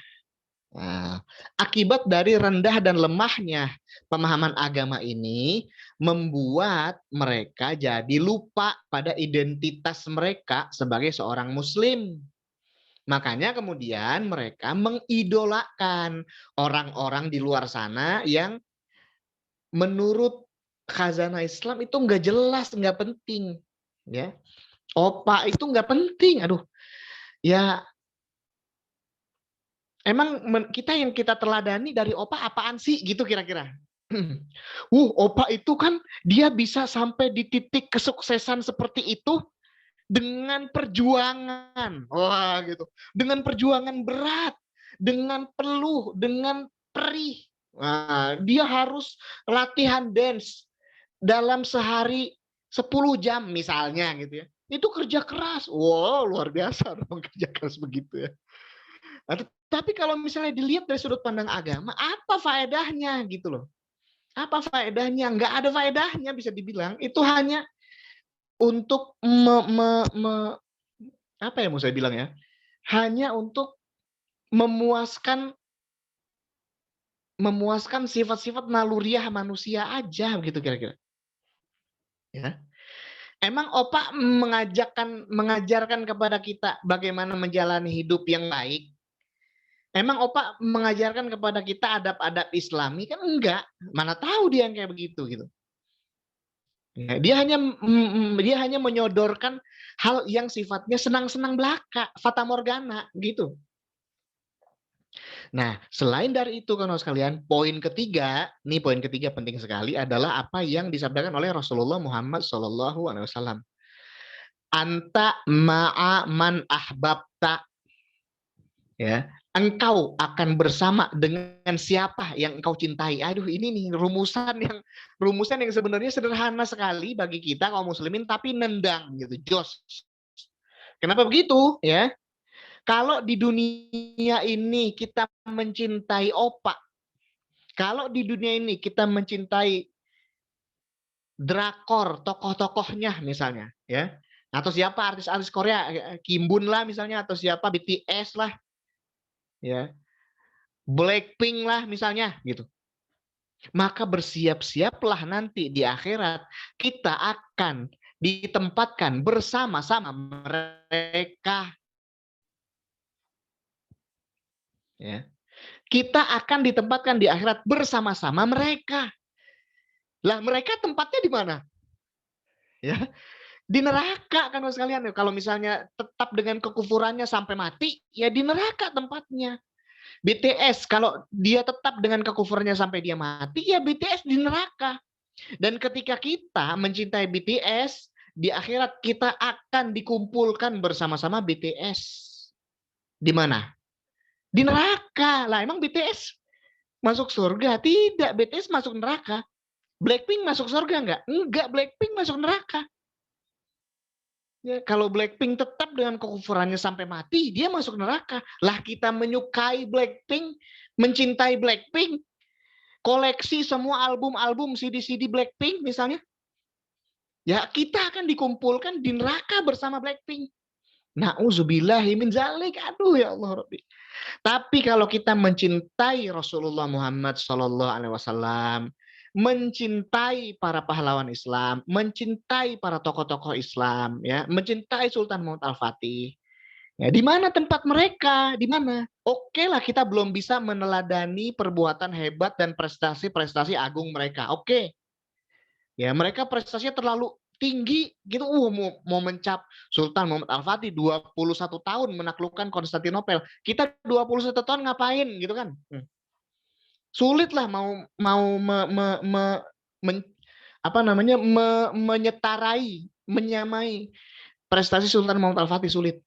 Nah, akibat dari rendah dan lemahnya pemahaman agama ini membuat mereka jadi lupa pada identitas mereka sebagai seorang muslim. Makanya kemudian mereka mengidolakan orang-orang di luar sana yang menurut khazanah Islam itu nggak jelas, nggak penting. Ya, opa itu nggak penting. Aduh, ya emang kita yang kita teladani dari opa apaan sih gitu kira-kira. Opa itu kan dia bisa sampai di titik kesuksesan seperti itu dengan perjuangan. Wah, gitu. Dengan perjuangan berat, dengan peluh, dengan perih. Nah, dia harus latihan dance dalam sehari 10 jam misalnya gitu ya. Itu kerja keras. Wow, luar biasa dong kerja keras begitu ya. Nah, tapi kalau misalnya dilihat dari sudut pandang agama, apa faedahnya gitu loh. Apa faedahnya? Nggak ada faedahnya bisa dibilang. Itu hanya untuk apa ya mau saya bilang ya? Hanya untuk memuaskan sifat-sifat naluriah manusia aja begitu kira-kira. Ya. Emang Opa mengajarkan kepada kita bagaimana menjalani hidup yang baik? Emang Opa mengajarkan kepada kita adab-adab Islami? Kan enggak. Mana tahu dia yang kayak begitu gitu. Ya, dia hanya menyodorkan hal yang sifatnya senang-senang belaka, fata morgana gitu. Nah, selain dari itu kawan sekalian, poin ketiga penting sekali adalah apa yang disabdakan oleh Rasulullah Muhammad SAW. Anta ma'a man ahbabta. Ya, engkau akan bersama dengan siapa yang engkau cintai. Aduh, ini nih rumusan yang sebenarnya sederhana sekali bagi kita kaum muslimin tapi nendang gitu, jos. Kenapa begitu? Ya. Kalau di dunia ini kita mencintai opa, kalau di dunia ini kita mencintai drakor, tokoh-tokohnya misalnya, ya, atau siapa artis-artis Korea, Kim Bun lah misalnya, atau siapa BTS lah, ya, Blackpink lah misalnya, gitu. Maka bersiap-siaplah nanti di akhirat kita akan ditempatkan bersama-sama mereka. Ya. Kita akan ditempatkan di akhirat bersama-sama mereka. Lah mereka tempatnya di mana? Ya, di neraka kan sekalian. Kalau misalnya tetap dengan kekufurannya sampai mati, ya di neraka tempatnya. BTS kalau dia tetap dengan kekufurannya sampai dia mati, ya BTS di neraka. Dan ketika kita mencintai BTS, di akhirat kita akan dikumpulkan bersama-sama BTS. Di mana? Di neraka. Lah emang BTS masuk surga? Tidak, BTS masuk neraka. Blackpink masuk surga enggak? Enggak, Blackpink masuk neraka. Ya, kalau Blackpink tetap dengan kekufurannya sampai mati, dia masuk neraka. Lah kita menyukai Blackpink, mencintai Blackpink, koleksi semua album-album CD-CD Blackpink misalnya. Ya kita akan dikumpulkan di neraka bersama Blackpink. Na'udzubillahi min dzalik. Aduh ya Allah Rabbi. Tapi kalau kita mencintai Rasulullah Muhammad SAW, mencintai para pahlawan Islam, mencintai para tokoh-tokoh Islam, ya, mencintai Sultan Muhammad Al-Fatih. Ya, di mana tempat mereka? Di mana? Oke lah kita belum bisa meneladani perbuatan hebat dan prestasi-prestasi agung mereka. Oke. Ya, mereka prestasinya terlalu tinggi gitu. Mau mencap Sultan Muhammad Al-Fatih 21 tahun menaklukkan Konstantinopel. Kita 21 tahun ngapain gitu kan? Sulit lah mau menyetarai, menyamai prestasi Sultan Muhammad Al-Fatih, sulit.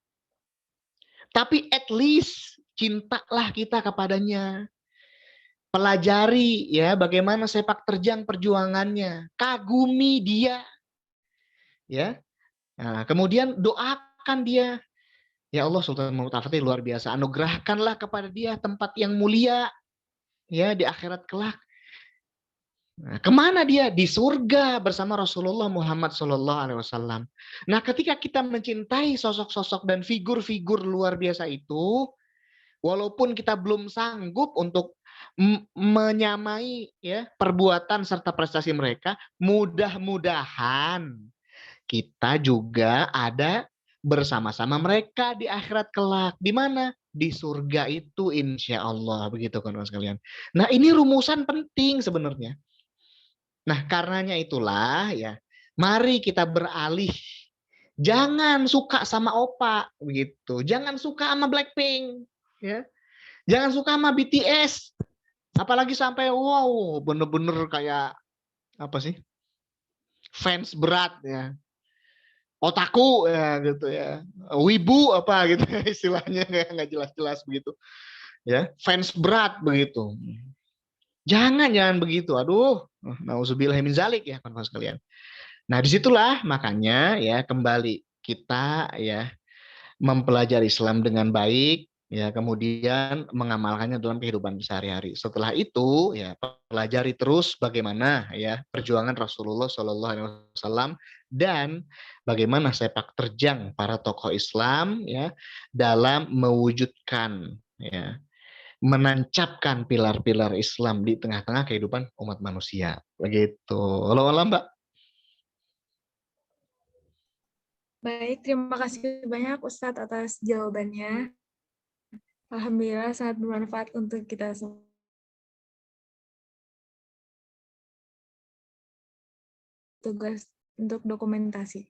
Tapi at least cintalah kita kepadanya. Pelajari ya bagaimana sepak terjang perjuangannya, kagumi dia. Ya. Nah, kemudian doakan dia. Ya Allah, Sultan Muhammad Al-Fatih luar biasa. Anugerahkanlah kepada dia tempat yang mulia ya di akhirat kelak. Nah, kemana dia? Di surga bersama Rasulullah Muhammad SAW. Nah, ketika kita mencintai sosok-sosok dan figur-figur luar biasa itu, Walaupun kita belum sanggup untuk menyamai ya perbuatan serta prestasi mereka, mudah-mudahan kita juga ada bersama-sama mereka di akhirat kelak. Di mana? Di surga itu insya Allah. Begitu kan sekalian. Nah ini rumusan penting sebenarnya. Nah karenanya itulah ya, mari kita beralih. Jangan suka sama Opa begitu. Jangan suka sama Blackpink ya. Jangan suka sama BTS. Apalagi sampai wow bener-bener kayak apa sih? Fans berat ya. Otaku ya gitu ya. Wibu apa gitu istilahnya nggak jelas-jelas begitu. Ya, fans berat begitu. Jangan begitu. Aduh, nauzubillahi min zalik ya kawan-kawan sekalian. Nah, disitulah makanya ya kembali kita ya mempelajari Islam dengan baik, ya kemudian mengamalkannya dalam kehidupan sehari-hari. Setelah itu ya pelajari terus bagaimana ya perjuangan Rasulullah SAW dan bagaimana sepak terjang para tokoh Islam ya dalam mewujudkan ya menancapkan pilar-pilar Islam di tengah-tengah kehidupan umat manusia. Begitu. Halo, Mbak. Baik, terima kasih banyak Ustadz atas jawabannya. Alhamdulillah sangat bermanfaat untuk kita semua. Tugas untuk dokumentasi.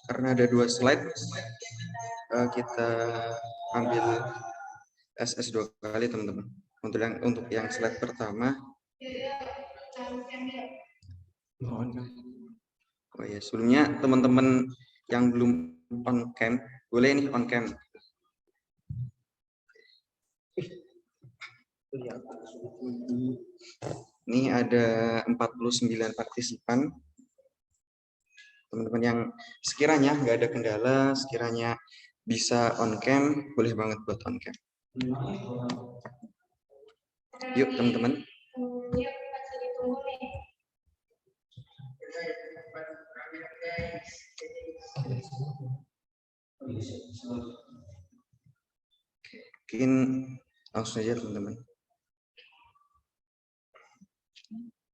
Karena ada 2 slide, kita ambil SS 2 kali teman-teman. Untuk yang slide pertama, oh ya sebelumnya teman-teman yang belum on cam boleh nih on cam. Ini ada 49 partisipan. Teman-teman yang sekiranya nggak ada kendala, sekiranya bisa on cam, boleh banget buat on cam. Yuk teman-teman. Mungkin langsung saja teman-teman.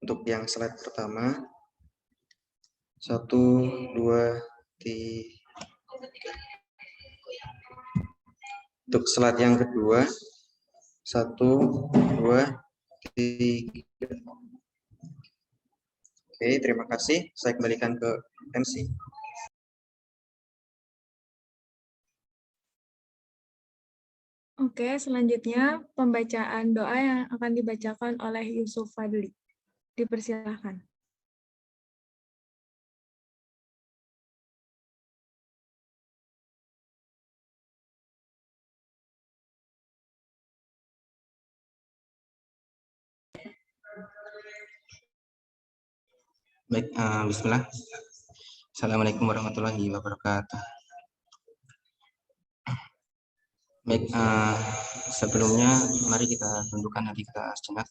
Untuk yang slide pertama, 1, 2, 3. Untuk slide yang kedua, 1, 2, 3. Oke, terima kasih. Saya kembalikan ke MC. Oke, selanjutnya pembacaan doa yang akan dibacakan oleh Yusuf Fadli. Dipersilakan. Baik, bismillah. Assalamualaikum warahmatullahi wabarakatuh. Baik, sebelumnya mari kita tundukkan hati kita sejenak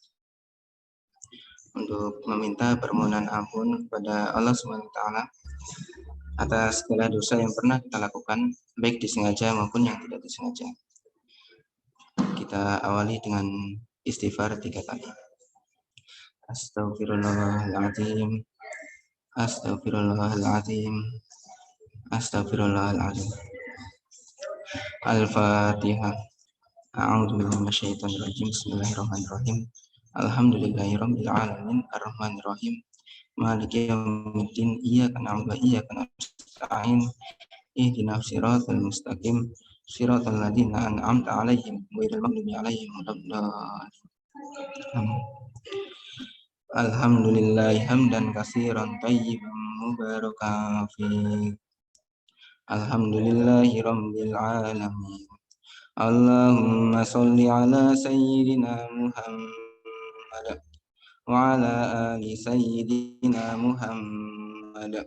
untuk meminta permohonan ampun kepada Allah SWT atas segala dosa yang pernah kita lakukan, baik disengaja maupun yang tidak disengaja. Kita awali dengan istighfar 3 kali. Astaghfirullahaladzim. Astaghfirullahaladzim. Astaghfirullahaladzim. Al-Fatihah. A'udzubillahi minasyaitonirrajim. Bismillahirrahmanirrahim. Alhamdulillahirabbil alamin arrahmanirrahim. Maliki yaumiddin. Iyyaka na'budu wa iyyaka nasta'in. Ihdinas siratal mustaqim. Siratal ladzina an'amta 'alaihim ghairil maghdubi 'alaihim waladdallin. Alhamdulillahi hamdan katsiran thayyiban mubarakan fihi. Alhamdulillahi rabbil alamin. Allahumma sholli ala sayyidina Muhammad wa ala ali sayyidina Muhammad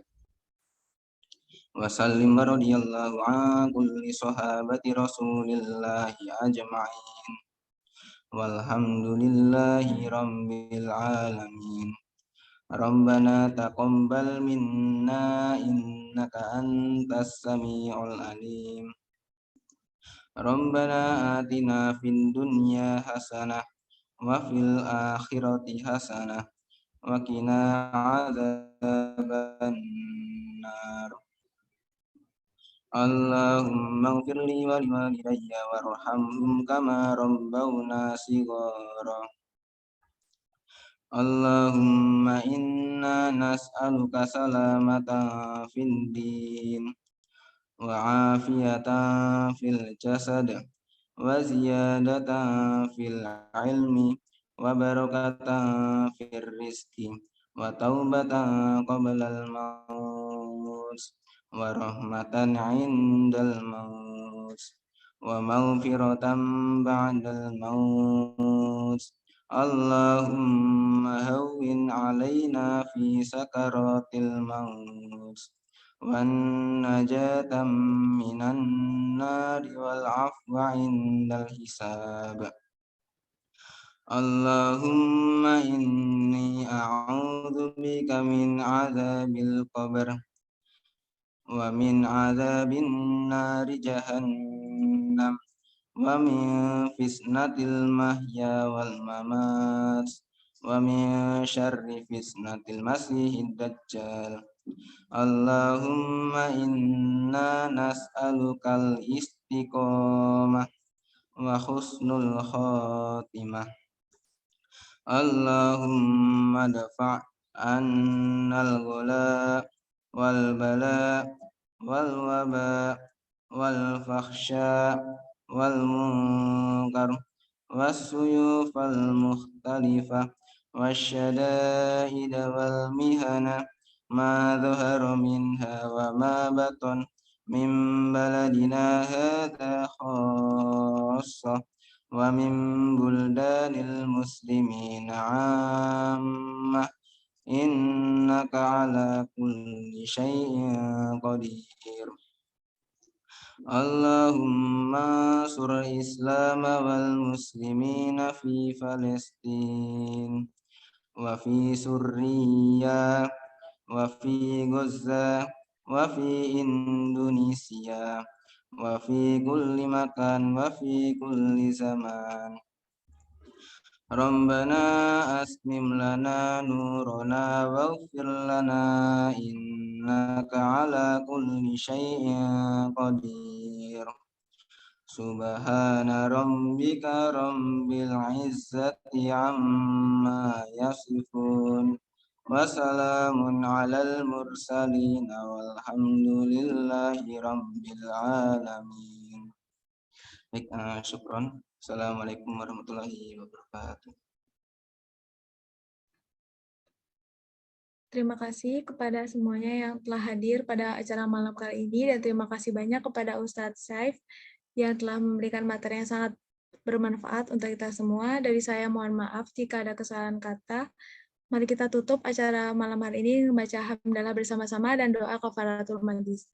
wa sallim radhiyallahu an kulli sahabati rasulillahi ajma'in walhamdulillahi rabbil alamin. Rabbana taqabbal minna innaka antas sami'ul alim. Rabbana atina fid dunya hasanah wa fil akhirati hasanah wa qina adzabannar. Allahumma ighfir li wa liwalidayya warhamhum kama rabbawna shighara. Allahumma inna nas'aluka salamatan fid din wa afiyatan fil jasad wa ziyadatan fil ilmi wa barakatan fil rizqi wa taubatan qablal maut wa rahmatan indal maut wa maghfiratan ba'dal maut. Allahumma hawwin alaina fi sakaratil maut wan najatan minan nari wal afwa indal hisab. Allahumma inni a'udzu bika min adzabil qabr wa min adzabin nari jahannam wa min fitnatil mahya wal mamat wa min syarri fitnatil masiihid dajjal. Allahumma inna nas'alukal istiqomah wa husnul khatimah. Allahumma dafa' annal ghala wal bala wal waba wal fakhsha wal munkar was suyufal mukhtalifah wasyada'id wal mihana ma dhahara minha wa ma batan min baladina hadha khassah wa min buldanil muslimin 'ammah innaka ala kulli syai'in qadir. Allahumma sur Islam wal muslimina fi Palestin wa fi Suriya wa fi Gaza wa fi Indonesia wa fi kulli makan wa fi kulli zaman. Rabbana asmim lana nurana waghfir lana innaka ala kulli syai'in qadir. Subhana rabbika rabbil izzati amma yasifun wa salamun alal mursalin walhamdulillahi rabbil alamin. Baik, syukron. Assalamualaikum warahmatullahi wabarakatuh. Terima kasih kepada semuanya yang telah hadir pada acara malam kali ini, dan terima kasih banyak kepada Ustadz Saif yang telah memberikan materi yang sangat bermanfaat untuk kita semua. Dari saya mohon maaf jika ada kesalahan kata. Mari kita tutup acara malam hari ini membaca hamdalah bersama-sama dan doa kafaratul majlis.